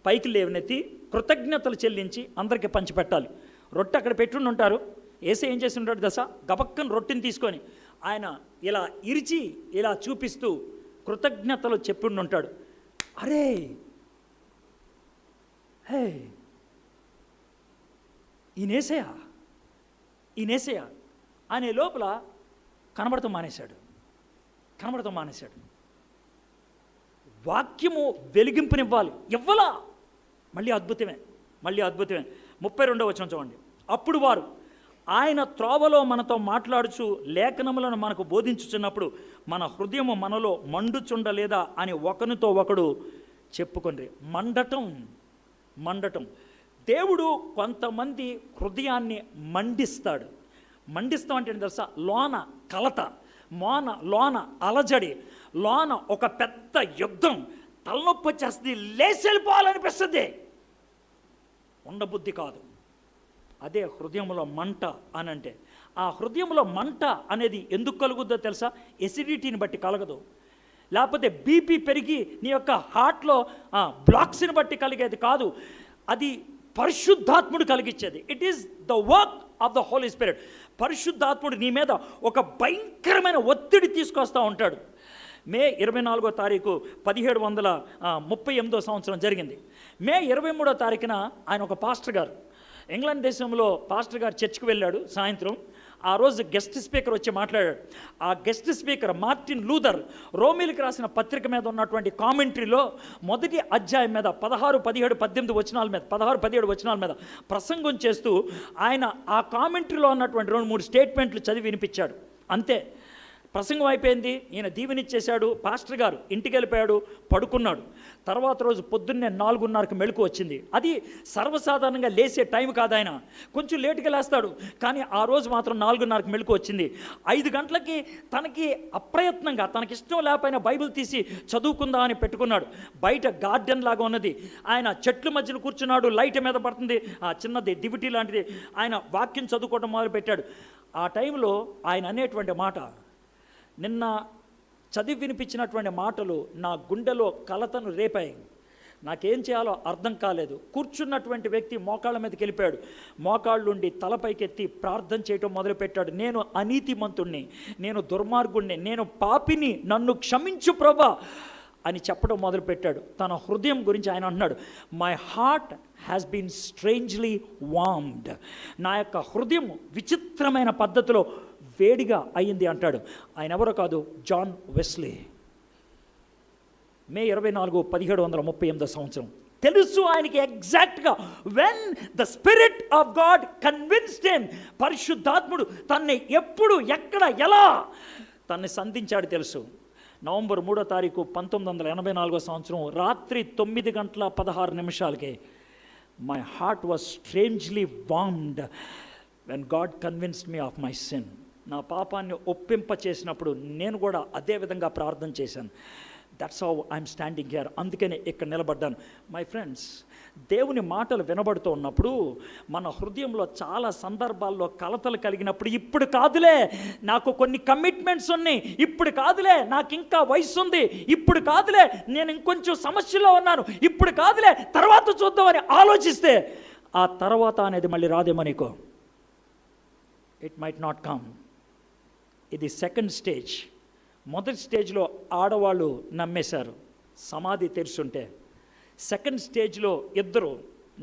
పైకి లేవనెత్తి కృతజ్ఞతలు చెల్లించి అందరికీ పంచిపెట్టాలి. రొట్టె అక్కడ పెట్టుండి ఉంటారు. ఏసే ఏం చేసి ఉంటాడు దశ, గబక్కని రొట్టెని తీసుకొని ఆయన ఇలా ఇరిచి ఇలా చూపిస్తూ కృతజ్ఞతలు చెప్పుండి ఉంటాడు. అరే హే ఈయనేసయా అనే లోపల కనబడతాం మానేశాడు. వాక్యము వెలిగింపునివ్వాలి, ఇవ్వలా. మళ్ళీ అద్భుతమే 32వ వచనం చూడండి. అప్పుడు వారు ఆయన త్రోవలో మనతో మాట్లాడుచు లేఖనములను మనకు బోధించుచున్నప్పుడు మన హృదయము మనలో మండుచుండలేదా అని ఒకరితో ఒకడు చెప్పుకొండ్రి. మండటం. దేవుడు కొంతమంది హృదయాన్ని మండిస్తాడు. మండిస్తాం అంటే ఏంటి తెలుసా? లోన కలత, లోన అలజడి, లోన ఒక పెద్ద యుద్ధం, తలనొప్పి వచ్చేస్తుంది, లేచెళ్ళిపోవాలనిపిస్తుంది, ఉండబుద్ధి కాదు. అదే హృదయంలో మంట అని అంటే. ఆ హృదయంలో మంట అనేది ఎందుకు కలుగుద్దో తెలుసా? ఎసిడిటీని బట్టి కలగదు, లేకపోతే బీపీ పెరిగి నీ యొక్క హార్ట్లో బ్లాక్స్ని బట్టి కలిగేది కాదు. అది పరిశుద్ధాత్ముడు కలిగించేది. It is the work of the Holy Spirit. పరిశుద్ధాత్ముడు నీ మీద ఒక భయంకరమైన ఒత్తిడి తీసుకొస్తూ ఉంటాడు. మే 24వ తారీఖు 1738వ సంవత్సరం జరిగింది. మే 23వ తారీఖున ఆయన ఒక పాస్టర్ గారు, ఇంగ్లాండ్ దేశంలో పాస్టర్ గారు చర్చికి వెళ్ళాడు. సాయంత్రం ఆ రోజు గెస్ట్ స్పీకర్ వచ్చి మాట్లాడాడు. ఆ గెస్ట్ స్పీకర్ మార్టిన్ లూథర్ రోమీలకు రాసిన పత్రిక మీద ఉన్నటువంటి కామెంటరీలో మొదటి అధ్యాయం మీద 16, 17, 18 వచనాల మీద ప్రసంగం చేస్తూ ఆయన ఆ కామెంటరీలో ఉన్నటువంటి 2-3 స్టేట్మెంట్లు చదివి వినిపించాడు. అంతే, ప్రసంగం అయిపోయింది. ఈయన దీవెనిచ్చేశాడు. పాస్టర్ గారు ఇంటికి వెళ్ళిపోయాడు, పడుకున్నాడు. తర్వాత రోజు పొద్దున్నే 4:30కి మెళుకు వచ్చింది. అది సర్వసాధారణంగా లేసే టైం కాదు, ఆయన కొంచెం లేటుగా లేస్తాడు. కానీ ఆ రోజు మాత్రం 4:30కి మెళుకు వచ్చింది. 5 గంటలకి తనకి అప్రయత్నంగా, తనకిష్టం లేకపోయినా బైబిల్ తీసి చదువుకుందా అని పెట్టుకున్నాడు. బయట గార్డెన్ లాగా ఉన్నది, ఆయన చెట్ల మధ్యలో కూర్చున్నాడు, లైట్ మీద పడుతుంది, ఆ చిన్నది దివిటీ లాంటిది. ఆయన వాక్యం చదువుకోవడం మొదలుపెట్టాడు. ఆ టైంలో ఆయన అనేటువంటి మాట, నిన్న చదివి వినిపించినటువంటి మాటలు నా గుండెలో కలతను రేపాయి. నాకేం చేయాలో అర్థం కాలేదు. కూర్చున్నటువంటి వ్యక్తి మోకాళ్ళ మీదకి వెళ్ళిపోయాడు. మోకాళ్ళుండి తలపైకెత్తి ప్రార్థన చేయటం మొదలుపెట్టాడు. నేను అనీతిమంతుణ్ణి, నేను దుర్మార్గుణ్ణి, నేను పాపిని, నన్ను క్షమించు ప్రభా అని చెప్పడం మొదలుపెట్టాడు. తన హృదయం గురించి ఆయన అన్నాడు, my heart has been strangely warmed. నా యొక్క హృదయం విచిత్రమైన పద్ధతిలో వేడిగా అయింది అంటాడు. ఆయన ఎవరో కాదు, జాన్ వెస్లీ. మే 24, 1738 సంవత్సరం. తెలుసు ఆయనకి ఎగ్జాక్ట్గా when the spirit of God convinced him. పరిశుద్ధాత్ముడు తన్ని ఎప్పుడు, ఎక్కడ, ఎలా తన్ని సంధించాడు తెలుసు. నవంబర్ 3వ తారీఖు 1984 సంవత్సరం రాత్రి 9:16 my heart was strangely warmed when God convinced me of my sin. నా పాపాన్ని ఒప్పింప చేసినప్పుడు నేను కూడా అదే విధంగా ప్రార్థన చేశాను. That's how I'm standing here. అందుకనే ఇక్కడ నిలబడ్డాను. మై ఫ్రెండ్స్, దేవుని మాటలు వినబడుతూ ఉన్నప్పుడు మన హృదయంలో చాలా సందర్భాల్లో కలతలు కలిగినప్పుడు, ఇప్పుడు కాదులే నాకు కొన్ని కమిట్మెంట్స్ ఉన్నాయి, ఇప్పుడు కాదులే నాకు ఇంకా వయసు ఉంది, ఇప్పుడు కాదులే నేను ఇంకొంచెం సమస్యలో ఉన్నాను, ఇప్పుడు కాదులే తర్వాత చూద్దామని ఆలోచిస్తే ఆ తర్వాత అనేది మళ్ళీ రాదేమో నీకు. It might not come. ఇది సెకండ్ స్టేజ్. మొదటి స్టేజ్లో ఆడవాళ్ళు నమ్మేశారు, సమాధి తెరుచుంటే. సెకండ్ స్టేజ్లో ఇద్దరు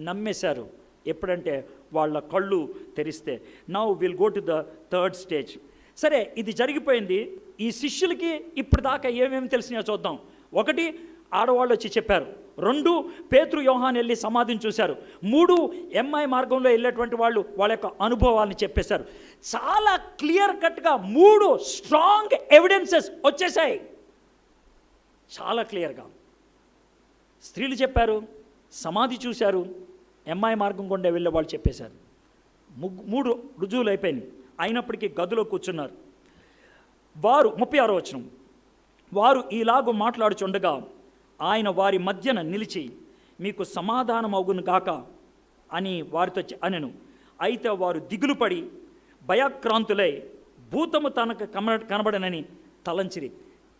నమ్మేశారు, ఎప్పుడంటే వాళ్ళ కళ్ళు తెరిస్తే. Now will go to the third stage. సరే, ఇది జరిగిపోయింది. ఈ శిష్యులకి ఇప్పుడు దాకా ఏమేమి తెలిసినాయో చూద్దాం. 1, ఆడవాళ్ళు వచ్చి చెప్పారు. 2, పేతురు యోహాను వెళ్ళి సమాధిని చూశారు. 3, ఎంఐ మార్గంలో వెళ్ళేటువంటి వాళ్ళు వాళ్ళ యొక్క అనుభవాన్ని చెప్పేశారు. చాలా క్లియర్ కట్గా 3 స్ట్రాంగ్ ఎవిడెన్సెస్ వచ్చేసాయి, చాలా క్లియర్గా. స్త్రీలు చెప్పారు, సమాధి చూశారు, ఎంఐ మార్గం గుండా వెళ్ళే వాళ్ళు చెప్పేశారు. 3 రుజువులు అయిపోయినాయి. అయినప్పటికీ గదిలో కూర్చున్నారు. వారు 36వ వచనం, వారు ఈలాగు మాట్లాడుచుండగా ఆయన వారి మధ్యన నిలిచి, మీకు సమాధానం అవును గాక అని వారితో అనెను. అయితే వారు దిగులుపడి భయాక్రాంతులై భూతము తనకు కనబడనని తలంచిరి.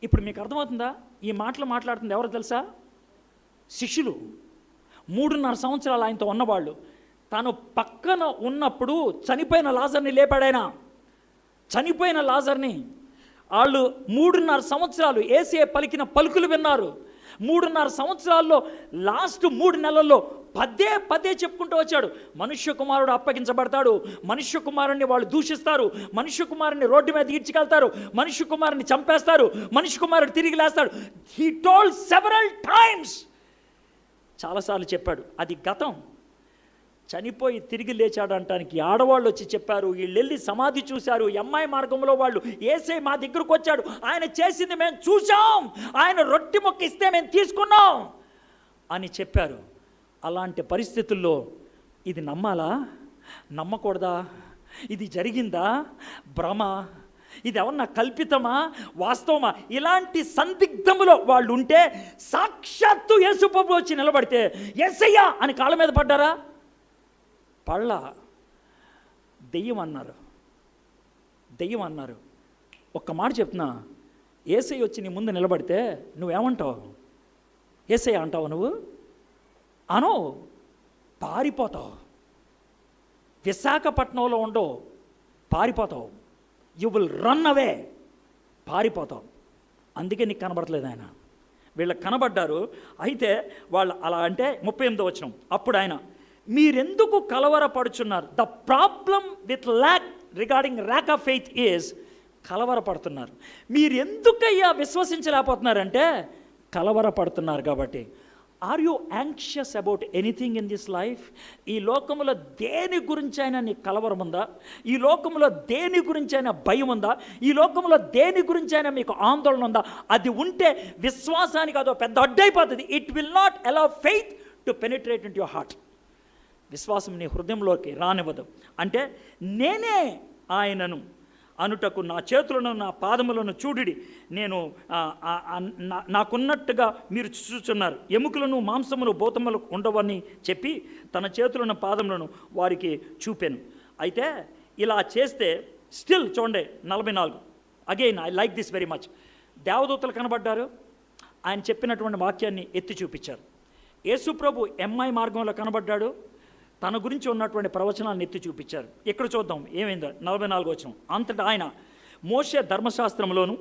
ఇప్పుడు మీకు అర్థమవుతుందా? ఈ మాటలు మాట్లాడుతుంది ఎవరు తెలుసా? శిష్యులు. 3.5 సంవత్సరాలు ఆయనతో ఉన్నవాళ్ళు. తను పక్కన ఉన్నప్పుడు చనిపోయిన లాజర్ని లేపాడాయన. చనిపోయిన లాజర్ని వాళ్ళు 3.5 సంవత్సరాలు యేసే పలికిన పలుకులు విన్నారు. 3.5 సంవత్సరాల్లో లాస్ట్ 3 నెలల్లో పదే చెప్పుకుంటూ వచ్చాడు, మనుష్య కుమారుడు అప్పగించబడతాడు, మనుష్య కుమారుడిని వాళ్ళు దూషిస్తారు, మనుష్య కుమారుడిని రోడ్డు మీద ఈడ్చికెళ్తారు, మనుష్య కుమారుడిని చంపేస్తారు, మనుష్య కుమారుడు తిరిగి లేస్తాడు. He told several times. చాలాసార్లు చెప్పాడు. అది గతం. చనిపోయి తిరిగి లేచాడు అంటానికి ఆడవాళ్ళు వచ్చి చెప్పారు, వీళ్ళు వెళ్ళి సమాధి చూశారు, ఎంఐ మార్గంలో వాళ్ళు, యేసే మా దగ్గరకు వచ్చాడు, ఆయన చేసింది మేము చూసాం, ఆయన రొట్టె ముక్క ఇస్తే మేము తీసుకున్నాం అని చెప్పారు. అలాంటి పరిస్థితుల్లో ఇది నమ్మాలా, నమ్మకూడదా? ఇది జరిగిందా, భ్రమ, ఇది ఏమన్నా కల్పితమా, వాస్తవమా? ఇలాంటి సందిగ్ధములో వాళ్ళు ఉంటే సాక్షాత్తు యేసు ప్రభువు వచ్చి నిలబడితే యేసయ్యా అని కాళ్ళ మీద పడ్డారా? పళ్ళ. దెయ్యం అన్నారు. ఒక్క మాట చెప్తున్నా, యేసయ్య వచ్చి నీ ముందు నిలబడితే నువ్వేమంటావు? యేసయ్య అంటావు నువ్వు? అను, పారిపోతావు. విశాఖపట్నంలో ఉండవు, పారిపోతావు. యు విల్ రన్ అవే, పారిపోతావు. అందుకే నీకు కనబడట్లేదు ఆయన. వీళ్ళకి కనబడ్డారు. అయితే వాళ్ళు అలా అంటే 38వ వచనం, అప్పుడు ఆయన, మీరెందుకు కలవరపడుచున్నారు? The problem with regarding lack of faith is, కలవరపడుతున్నారు. మీరు ఎందుకయ్యా విశ్వసించలేకపోతున్నారంటే కలవరపడుతున్నారు కాబట్టి. Are you anxious about anything in this life? ఈ లోకంలో దేని గురించి అయినా నీకు కలవరం ఉందా? ఈ లోకంలో దేని గురించి అయినా భయం ఉందా? ఈ లోకంలో దేని గురించి అయినా మీకు ఆందోళన ఉందా? అది ఉంటే విశ్వాసానికి అదో పెద్ద అడ్డైపోతుంది. It will not allow faith to penetrate into your heart. విశ్వాసం నీ హృదయంలోకి రానివ్వదు. అంటే నేనే ఆయనను అనుటకు నా చేతులను నా పాదములను చూడిడి, నేను నాకున్నట్టుగా మీరు చూస్తున్నారు, ఎముకలను మాంసములు భూతములు ఉండవని చెప్పి తన చేతులను పాదములను వారికి చూపాను. అయితే ఇలా చేస్తే స్టిల్ చూడండి 44, again I like this very much. దేవదూతలు కనబడ్డారు, ఆయన చెప్పినటువంటి వాక్యాన్ని ఎత్తి చూపించారు. యేసు ప్రభు ఎంఐ మార్గంలో కనబడ్డాడు, తన గురించి ఉన్నటువంటి ప్రవచనాలను ఎత్తి చూపించారు. ఇక్కడ చూద్దాం ఏమైందో. 44వ వచనం, అంతటా ఆయన మోషే ధర్మశాస్త్రంలోను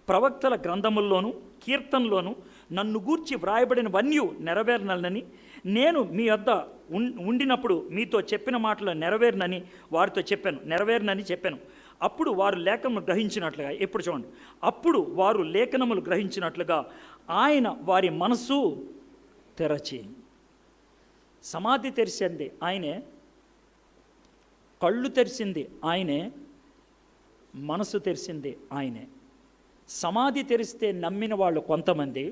ప్రవక్తల గ్రంథముల్లోను కీర్తనలోను నన్ను గూర్చి వ్రాయబడినవన్నీ నెరవేరనని, నేను మీ వద్ద ఉండినప్పుడు మీతో చెప్పిన మాటలు నెరవేరనని చెప్పాను. అప్పుడు వారు లేఖనములు గ్రహించినట్లుగా, ఎప్పుడు చూడండి, అప్పుడు వారు లేఖనములు గ్రహించినట్లుగా ఆయన వారి మనసు తెరచి. సమాధి తెరిచింది ఆయనే, కళ్ళు తెరిచింది ఆయనే, మనసు తెరిచింది ఆయనే. సమాధి తెరిస్తే నమ్మిన వాళ్ళు కొంతమంది,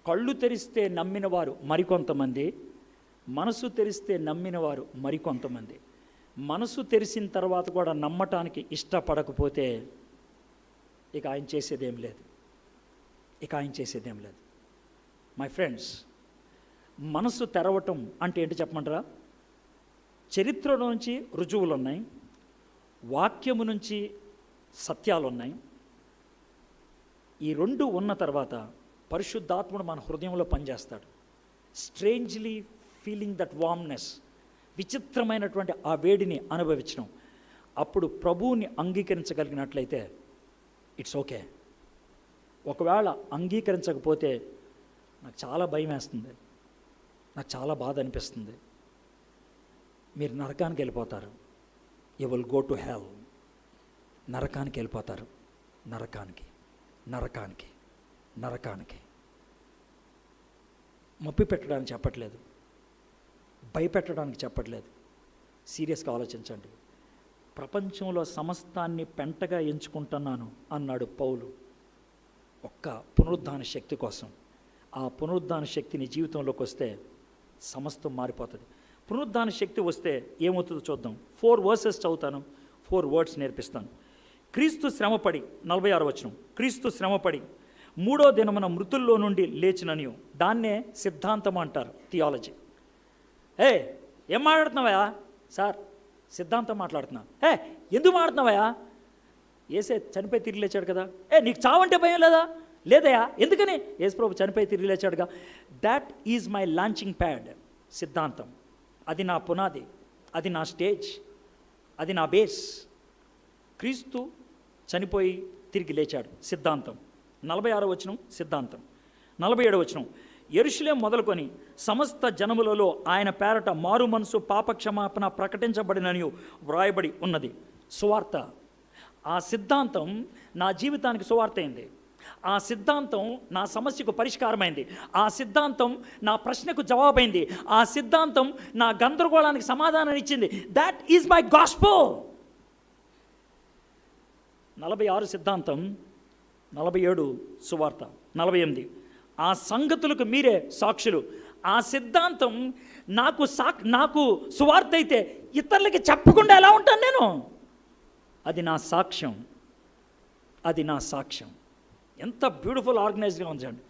కళ్ళు తెరిస్తే నమ్మిన వారు మరికొంతమంది, మనసు తెరిస్తే నమ్మిన వారు మరికొంతమంది. మనసు తెరిచిన తర్వాత కూడా నమ్మటానికి ఇష్టపడకపోతే ఇక ఆయన చేసేదేం లేదు. మై ఫ్రెండ్స్, మనసు తెరవటం అంటే ఏంటి చెప్పమంటారా? చరిత్ర నుంచి రుజువులు ఉన్నాయి, వాక్యము నుంచి సత్యాలు ఉన్నాయి. ఈ రెండు ఉన్న తర్వాత పరిశుద్ధాత్ముడు మన హృదయంలో పనిచేస్తాడు. స్ట్రేంజ్లీ ఫీలింగ్ దట్ వార్మ్నెస్, విచిత్రమైనటువంటి ఆ వేడిని అనుభవించడం. అప్పుడు ప్రభువుని అంగీకరించగలిగినట్లయితే ఇట్స్ ఓకే. ఒకవేళ అంగీకరించకపోతే నాకు చాలా భయం వేస్తుంది, నాకు చాలా బాధ అనిపిస్తుంది, మీరు నరకానికి వెళ్ళిపోతారు. You will go to hell. నరకానికి వెళ్ళిపోతారు. నరకానికి. మప్పి పెట్టడానికి చెప్పట్లేదు, భయపెట్టడానికి చెప్పట్లేదు. సీరియస్గా ఆలోచించండి. ప్రపంచంలో సమస్తాన్ని పెంటగా ఎంచుకుంటున్నాను అన్నాడు పౌలు ఒక్క పునరుద్ధాన శక్తి కోసం. ఆ పునరుద్ధాన శక్తి నీ జీవితంలోకి వస్తే సమస్తం మారిపోతుంది. పునరుద్ధాన శక్తి వస్తే ఏమవుతుందో చూద్దాం. 4 వర్సెస్ చదువుతాను, 4 వర్డ్స్ నేర్పిస్తాను. క్రీస్తు శ్రమపడి, 46వ వచనం, క్రీస్తు శ్రమపడి 3వ దినమున మృతుల్లో నుండి లేచిననియు, దాన్నే సిద్ధాంతం అంటారు, థియాలజీ. ఏం మాట్లాడుతున్నావా సార్? సిద్ధాంతం మాట్లాడుతున్నా. ఎందుకు మాట్లాడుతున్నావా? ఏసే చనిపోయి తిరిగి లేచాడు కదా. నీకు చావంటే భయం లేదా? లేదయా. ఎందుకని? యేసుప్రభు చనిపోయి తిరిగి లేచాడుగా. That is my launching pad. సిద్ధాంతం అది నా పునాది, అది నా స్టేజ్, అది నా బేస్. క్రీస్తు చనిపోయి తిరిగి లేచాడు, సిద్ధాంతం. 46వ వచనం సిద్ధాంతం. 47వ వచనం, యెరూషలేము మొదలుకొని సమస్త జనములలో ఆయన పేరట మారు మనసు పాపక్షమాపణ ప్రకటించబడినని వ్రాయబడి ఉన్నది. సువార్త. ఆ సిద్ధాంతం నా జీవితానికి సువార్త అయింది. ఆ సిద్ధాంతం నా సమస్యకు పరిష్కారమైంది. ఆ సిద్ధాంతం నా ప్రశ్నకు జవాబైంది. ఆ సిద్ధాంతం నా గందరగోళానికి సమాధానం ఇచ్చింది. That is my gospel. 46 సిద్ధాంతం, 47 సువార్త, 48 ఆ సంగతులకు మీరే సాక్షులు. ఆ సిద్ధాంతం నాకు సువార్త అయితే ఇతరులకి చెప్పకుండా ఎలా ఉంటాను నేను? అది నా సాక్ష్యం, అది నా సాక్ష్యం. ఎంత బ్యూటిఫుల్ ఆర్గనైజ్గా ఉంచండి.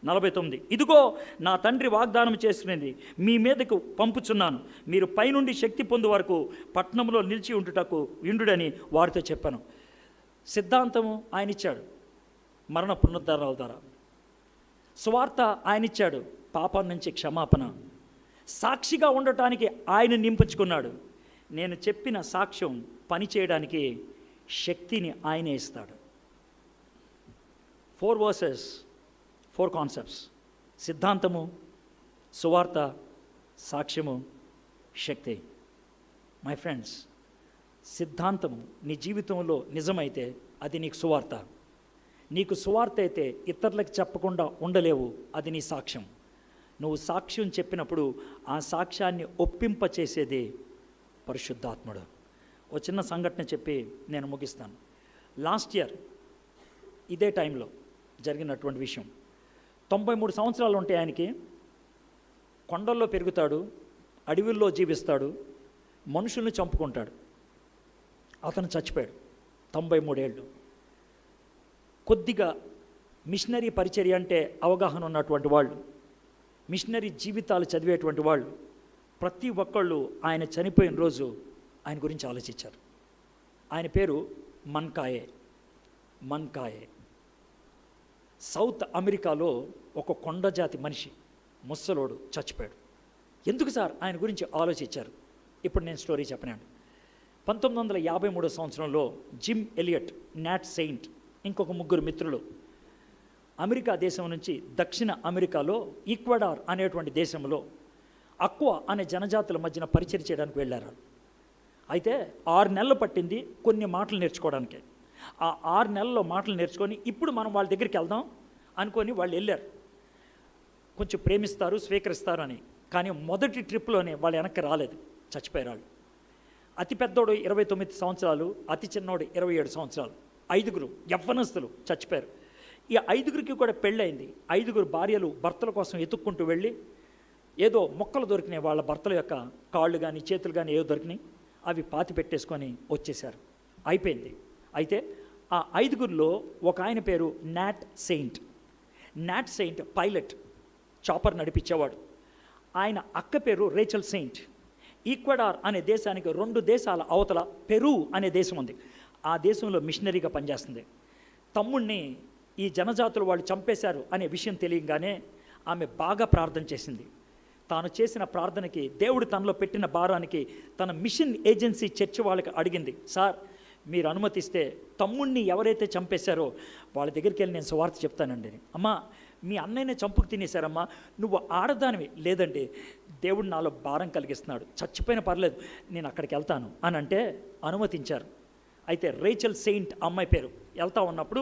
49 ఇదిగో నా తండ్రి వాగ్దానం చేసినది మీ మీదకు పంపుచున్నాను, మీరు పైనుండి శక్తి పొందు వరకు పట్టణంలో నిలిచి ఉండుడని వారితో చెప్పాను. సిద్ధాంతము ఆయన ఇచ్చాడు, మరణ పునరుద్ధారాల ద్వారా. సువార్త ఆయన ఇచ్చాడు, పాపం నుంచి క్షమాపణ. సాక్షిగా ఉండటానికి ఆయన నింపుచుకున్నాడు. నేను చెప్పిన సాక్ష్యం పని చేయడానికి శక్తిని ఆయనే ఇస్తాడు. 4 వర్సెస్, 4 కాన్సెప్ట్స్. సిద్ధాంతము, సువార్త, సాక్ష్యము, శక్తి. మై ఫ్రెండ్స్, సిద్ధాంతము నీ జీవితంలో నిజమైతే అది నీకు సువార్త. నీకు సువార్త అయితే ఇతరులకు చెప్పకుండా ఉండలేవు, అది నీ సాక్ష్యం. నువ్వు సాక్ష్యం చెప్పినప్పుడు ఆ సాక్ష్యాన్ని ఒప్పింపచేసేది పరిశుద్ధాత్ముడు. ఓ చిన్న సంఘటన చెప్పి నేను ముగిస్తాను. లాస్ట్ ఇయర్ ఇదే టైంలో జరిగినటువంటి విషయం. 93 సంవత్సరాలు ఉంటే ఆయనకి. కొండల్లో పెరుగుతాడు, అడవుల్లో జీవిస్తాడు, మనుషుల్ని చంపుకుంటాడు. అతను చచ్చిపోయాడు, 93 ఏళ్ళు. కొద్దిగా మిషనరీ పరిచర్య అంటే అవగాహన ఉన్నటువంటి వాళ్ళు, మిషనరీ జీవితాలు చదివేటువంటి వాళ్ళు ప్రతి ఒక్కళ్ళు ఆయన చనిపోయిన రోజు ఆయన గురించి ఆలోచించారు. ఆయన పేరు మన్కాయే. సౌత్ అమెరికాలో ఒక కొండ జాతి మనిషి, ముసలోడు చచ్చిపోయాడు. ఎందుకు సార్ ఆయన గురించి ఆలోచించారు? ఇప్పుడు నేను స్టోరీ చెప్పనాను. 1953 సంవత్సరంలో జిమ్ ఎలియట్, నాట్ సెయింట్, ఇంకొక 3 మిత్రులు అమెరికా దేశం నుంచి దక్షిణ అమెరికాలో ఈక్వెడార్ అనేటువంటి దేశంలో అక్వా అనే జనజాతుల మధ్యన పరిచయం చేయడానికి వెళ్ళారు. అయితే 6 నెలలు పట్టింది కొన్ని మాటలు నేర్చుకోవడానికి. ఆ 6 నెలల్లో మాటలు నేర్చుకొని ఇప్పుడు మనం వాళ్ళ దగ్గరికి వెళ్దాం అనుకొని వాళ్ళు వెళ్ళారు. కొంచెం ప్రేమిస్తారు, స్వీకరిస్తారు అని. కానీ మొదటి ట్రిప్లోనే వాళ్ళు వెనక్కి రాలేదు, చచ్చిపోయారు వాళ్ళు. అతి పెద్దోడు 29 సంవత్సరాలు, అతి చిన్నోడు 27 సంవత్సరాలు. 5 యవ్వనస్తులు చచ్చిపోయారు. ఈ 5 కూడా పెళ్ళయింది. 5 భార్యలు భర్తల కోసం ఎత్తుక్కుంటూ వెళ్ళి ఏదో మొక్కలు దొరికినాయి, వాళ్ళ భర్తల యొక్క కాళ్ళు కానీ చేతులు కానీ ఏదో దొరికినాయి, అవి పాతి పెట్టేసుకొని వచ్చేసారు. అయిపోయింది. అయితే ఆ 5 ఒక ఆయన పేరు నాట్ సెయింట్ పైలట్, చాపర్ నడిపించేవాడు. ఆయన అక్క పేరు రేచల్ సెయింట్. ఈక్వెడార్ అనే దేశానికి 2 దేశాల అవతల పెరూ అనే దేశం ఉంది. ఆ దేశంలో మిషనరీగా పనిచేస్తుంది. తమ్ముణ్ణి ఈ జనజాతులు వాళ్ళు చంపేశారు అనే విషయం తెలియగానే ఆమె బాగా ప్రార్థన చేసింది. తాను చేసిన ప్రార్థనకి, దేవుడు తనలో పెట్టిన భారానికి తన మిషన్ ఏజెన్సీ చర్చ్ వాళ్ళకి అడిగింది, సార్ మీరు అనుమతిస్తే తమ్ముణ్ణి ఎవరైతే చంపేశారో వాళ్ళ దగ్గరికి వెళ్ళి నేను సువార్త చెప్తానండి. అమ్మా మీ అన్నయ్యనే చంపుకు తినేశారమ్మా, నువ్వు ఆడదానివి. లేదండి, దేవుడు నాలో భారం కలిగిస్తున్నాడు, చచ్చిపోయిన పర్లేదు, నేను అక్కడికి వెళ్తాను అని అంటే అనుమతించారు. అయితే రేచల్ సెయింట్ అమ్మాయి పేరు. వెళ్తా ఉన్నప్పుడు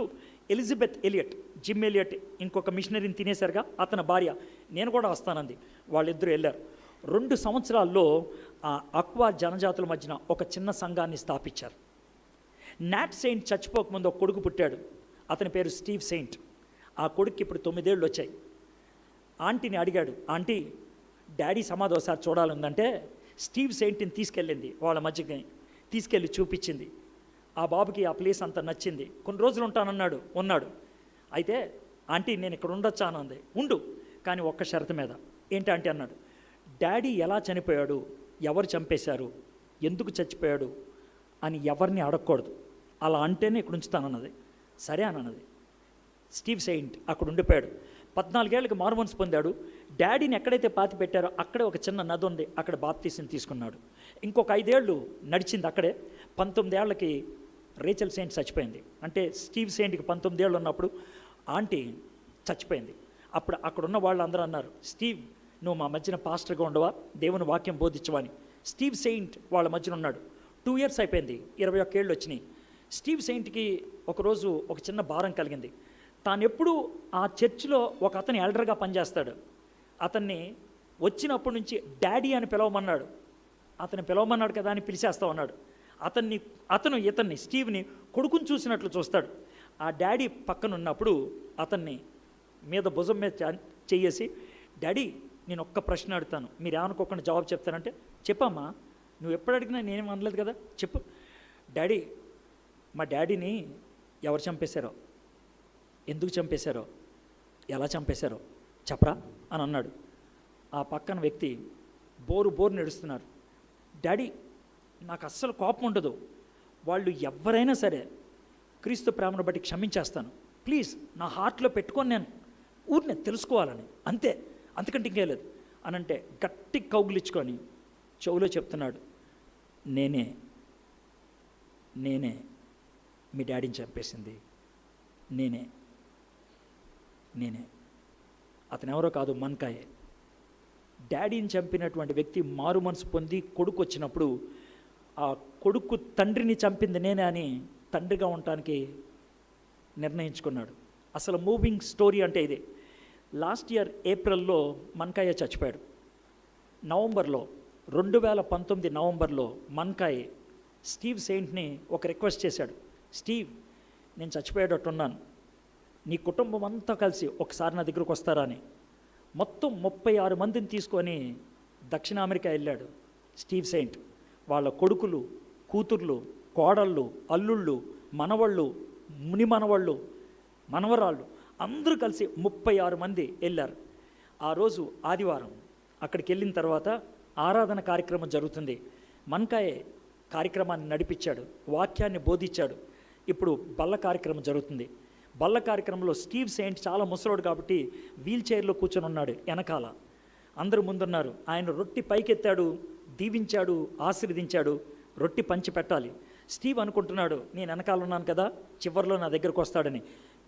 ఎలిజబెత్ ఎలియట్, జిమ్ ఎలియట్ ఇంకొక మిషనరీని తినేశారుగా, అతని భార్య నేను కూడా వస్తానంది. వాళ్ళిద్దరూ వెళ్ళారు. 2 సంవత్సరాల్లో ఆ అక్వా జనజాతుల మధ్యన ఒక చిన్న సంఘాన్ని స్థాపించారు. నాట్ సెయింట్ చచ్చిపోకముందు ఒక కొడుకు పుట్టాడు, అతని పేరు స్టీవ్ సెయింట్. ఆ కొడుకు ఇప్పుడు 9 ఏళ్ళు వచ్చాయి. ఆంటీని అడిగాడు, ఆంటీ డాడీ సమాధి ఒకసారి చూడాలందంటే స్టీవ్ సెయింట్ని తీసుకెళ్ళింది, వాళ్ళ మధ్యకి తీసుకెళ్ళి చూపించింది. ఆ బాబుకి ఆ ప్లేస్ అంతా నచ్చింది. కొన్ని రోజులు ఉంటానన్నాడు, ఉన్నాడు. అయితే ఆంటీ నేను ఇక్కడ ఉండొచ్చా అని అంది. ఉండు, కానీ ఒక్క షరతు మీద. ఏంటి ఆంటీ అన్నాడు, డాడీ ఎలా చనిపోయాడు, ఎవరు చంపేశారు, ఎందుకు చచ్చిపోయాడు అని ఎవరిని అడగకూడదు, అలా అంటేనే ఇక్కడ ఉంచుతానన్నది. సరే అని అన్నది. స్టీవ్ సెయింట్ అక్కడ ఉండిపోయాడు. 14 ఏళ్ళకి మారుమనసు పొందాడు. డాడీని ఎక్కడైతే పాతి పెట్టారో అక్కడే ఒక చిన్న నది ఉంది, అక్కడ బాప్తీసం తీసుకున్నాడు. ఇంకొక 5 ఏళ్ళు నడిచింది అక్కడే. 19 ఏళ్ళకి రేచల్ సెయింట్ చచ్చిపోయింది. అంటే స్టీవ్ సెయింట్కి 19 ఏళ్ళు ఉన్నప్పుడు ఆంటీ చచ్చిపోయింది. అప్పుడు అక్కడున్న వాళ్ళందరూ అన్నారు, స్టీవ్ నువ్వు మా మధ్యన పాస్టర్గా ఉండవా, దేవుని వాక్యం బోధించవా అని. స్టీవ్ సెయింట్ వాళ్ళ మధ్యన ఉన్నాడు. 2 ఇయర్స్ అయిపోయింది, 21 ఏళ్ళు వచ్చినాయి. స్టీవ్ సెయింట్కి ఒకరోజు ఒక చిన్న భారం కలిగింది. తాను ఎప్పుడు ఆ చర్చిలో ఒక అతని ఎల్డర్గా పనిచేస్తాడు. అతన్ని వచ్చినప్పటి నుంచి డాడీ అని పిలవమన్నాడు. అతన్ని పిలవమన్నాడు కదా అని పిలిచేస్తా ఉన్నాడు. అతను ఇతన్ని స్టీవ్ని కొడుకుని చూసినట్లు చూస్తాడు. ఆ డాడీ పక్కన ఉన్నప్పుడు అతన్ని మీద భుజం మీద చెయ్యేసి, డాడీ నేను ఒక్క ప్రశ్న అడుగుతాను, మీరు ఏమనుకోకుండా జవాబు చెప్తానంటే, చెప్పమ్మా, నువ్వు ఎప్పుడు అడిగినా నేనేం అనలేదు కదా, చెప్పు. డాడీ మా డాడీని ఎవరు చంపేశారో, ఎందుకు చంపేశారో, ఎలా చంపేశారో చెప్పరా అని అన్నాడు. ఆ పక్కన వ్యక్తి బోరు నడుస్తున్నారు. డాడీ నాకు అస్సలు కోపం ఉండదు, వాళ్ళు ఎవరైనా సరే క్రీస్తు ప్రేమను బట్టి క్షమించేస్తాను, ప్లీజ్ నా హార్ట్లో పెట్టుకొని నేను ఊరిని తెలుసుకోవాలని, అంతే, అంతకంటే ఇంకేం లేదు అని అంటే గట్టి కౌగులించుకొని చెవులో చెప్తున్నాడు, నేనే మీ డాడీని చంపేసింది, నేనే. అతను ఎవరో కాదు, మన్కాయే. డాడీని చంపినటువంటి వ్యక్తి మారు మనసు పొంది కొడుకు వచ్చినప్పుడు ఆ కొడుకు తండ్రిని చంపింది నేనే అని తండ్రిగా ఉండటానికి నిర్ణయించుకున్నాడు. అసలు మూవింగ్ స్టోరీ అంటే ఇదే. లాస్ట్ ఇయర్ ఏప్రిల్లో మన్కాయ చచ్చిపోయాడు. నవంబర్లో 2019 నవంబర్లో మన్కాయ్ స్టీవ్ సెయింట్ని ఒక రిక్వెస్ట్ చేశాడు, స్టీవ్ నేను చచ్చిపోయేటట్టున్నాను, నీ కుటుంబం అంతా కలిసి ఒకసారి నా దగ్గరకు వస్తారా అని. మొత్తం 36 మందిని తీసుకొని దక్షిణ అమెరికా వెళ్ళాడు స్టీవ్ సెయింట్. వాళ్ళ కొడుకులు, కూతుర్లు, కోడళ్ళు, అల్లుళ్ళు, మనవళ్ళు, ముని మనవళ్ళు, మనవరాళ్ళు అందరూ కలిసి 36 మంది వెళ్ళారు. ఆ రోజు ఆదివారం అక్కడికి వెళ్ళిన తర్వాత ఆరాధన కార్యక్రమం జరుగుతుంది. మన్కాయే కార్యక్రమాన్ని నడిపించాడు, వాక్యాన్ని బోధించాడు. ఇప్పుడు బల్ల కార్యక్రమం జరుగుతుంది. బల్ల కార్యక్రమంలో స్టీవ్ సెయింట్ చాలా ముసలోడు కాబట్టి వీల్ చైర్లో కూర్చొని ఉన్నాడు వెనకాల. అందరూ ముందున్నారు. ఆయన రొట్టి పైకెత్తాడు, దీవించాడు, ఆశీర్వదించాడు, రొట్టి పంచి పెట్టాలి. స్టీవ్ అనుకుంటున్నాడు నేను వెనకాల ఉన్నాను కదా, చివరిలో నా దగ్గరకు వస్తాడని.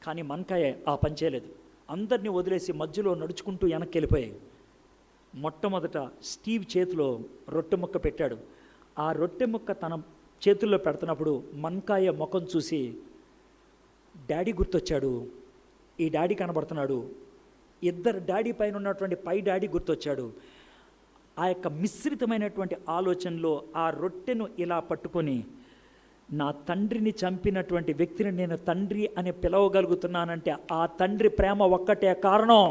కానీ మన్కాయ ఆ పని చేయలేదు. అందరినీ వదిలేసి మధ్యలో నడుచుకుంటూ వెనక్కి వెళ్ళిపోయాయి. మొట్టమొదట స్టీవ్ చేతిలో రొట్టె ముక్క పెట్టాడు. ఆ రొట్టె ముక్క తన చేతుల్లో పెడుతున్నప్పుడు మన్కాయ ముఖం చూసి డాడీ గుర్తొచ్చాడు. ఈ డాడీ కనబడుతున్నాడు. ఇద్దరు డాడీ పైన ఉన్నటువంటి పై డాడీ గుర్తొచ్చాడు. ఆ యొక్క మిశ్రితమైనటువంటి ఆలోచనలో ఆ రొట్టెను ఇలా పట్టుకొని, నా తండ్రిని చంపినటువంటి వ్యక్తిని నేను తండ్రి అని పిలవగలుగుతున్నానంటే ఆ తండ్రి ప్రేమ ఒక్కటే కారణం.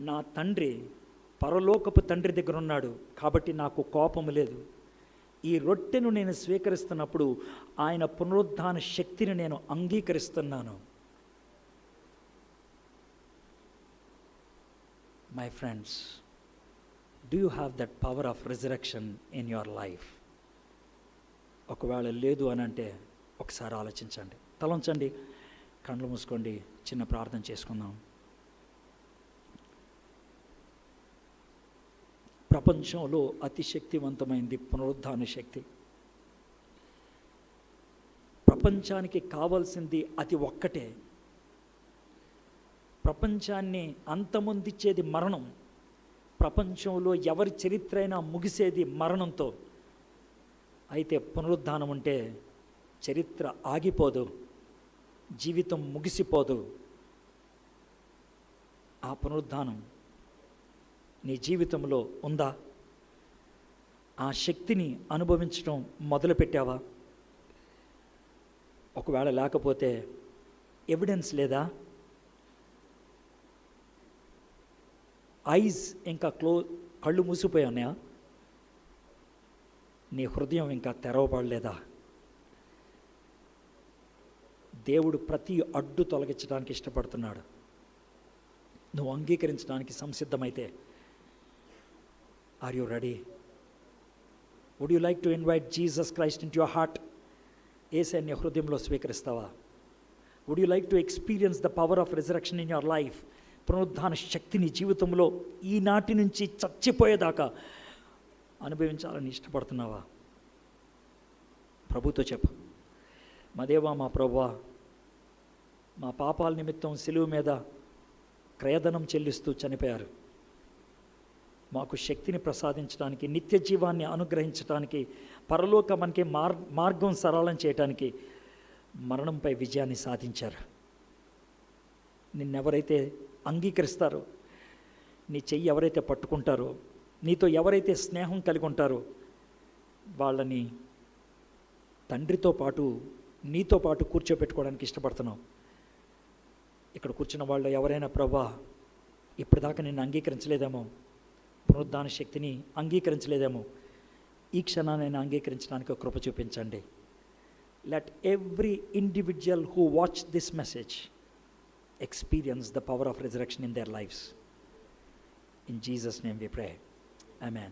నా తండ్రి పరలోకపు తండ్రి దగ్గర ఉన్నాడు కాబట్టి నాకు కోపం లేదు. ఈ రొట్టెను నేను స్వీకరిస్తున్నప్పుడు ఆయన పునరుద్ధాన శక్తిని నేను అంగీకరిస్తున్నాను. My friends, do you have that power of resurrection in your life? ఒకవేళ లేదు అని అంటే ఒకసారి ఆలోచించండి. తలంచండి, కళ్ళు మూసుకోండి, చిన్న ప్రార్థన చేసుకుందాం. ప్రపంచంలో అతి శక్తివంతమైంది పునరుద్ధాన శక్తి. ప్రపంచానికి కావాల్సింది అది ఒక్కటే. ప్రపంచాన్ని అంతమొందించేది మరణం. ప్రపంచంలో ఎవరి చరిత్ర అయినా ముగిసేది మరణంతో. అయితే పునరుద్ధానం ఉంటే చరిత్ర ఆగిపోదు, జీవితం ముగిసిపోదు. ఆ పునరుద్ధానం నీ జీవితంలో ఉందా? ఆ శక్తిని అనుభవించడం మొదలుపెట్టావా? ఒకవేళ లేకపోతే ఎవిడెన్స్ లేదా? ఐజ్ ఇంకా కళ్ళు మూసిపోయి ఉన్నాయా? నీ హృదయం ఇంకా తెరవబడలేదా? దేవుడు ప్రతి అడ్డు తొలగించడానికి ఇష్టపడుతున్నాడు. నువ్వు అంగీకరించడానికి సంసిద్ధమైతే, are you ready? Would you like to invite Jesus Christ into your heart? యేసుని నీ హృదయంలో స్వీకరిస్తావా? Would you like to experience the power of resurrection in your life? పునరుద్ధాన శక్తిని జీవితంలో ఈనాటి నుంచి చచ్చిపోయేదాకా అనుభవించాలని ఇష్టపడుతున్నావా? ప్రభుతో చెప్పు, మా దేవా, మా ప్రభువా, మా పాపాల నిమిత్తం సిలువ మీద క్రయధనం చెల్లిస్తూ చనిపోయారు. మాకు శక్తిని ప్రసాదించడానికి, నిత్య జీవాన్ని అనుగ్రహించడానికి, పరలోకమానికి మార్గం సరళం చేయడానికి మరణంపై విజయాన్ని సాధించారు. నిన్నెవరైతే అంగీకరిస్తారో, నీ చెయ్యి ఎవరైతే పట్టుకుంటారో, నీతో ఎవరైతే స్నేహం కలిగి ఉంటారో, వాళ్ళని తండ్రితో పాటు నీతో పాటు కూర్చోబెట్టుకోవడానికి ఇష్టపడుతున్నావు. ఇక్కడ కూర్చున్న వాళ్ళు ఎవరైనా, ప్రభా, ఇప్పటిదాకా నిన్ను అంగీకరించలేదేమో, పునరుద్ధాన శక్తిని అంగీకరించలేదేమో, ఈ క్షణాన్ని అంగీకరించడానికి ఒక కృప చూపించండి. Let every individual who watch this message experience the power of resurrection in their lives. In Jesus' name we pray. Amen.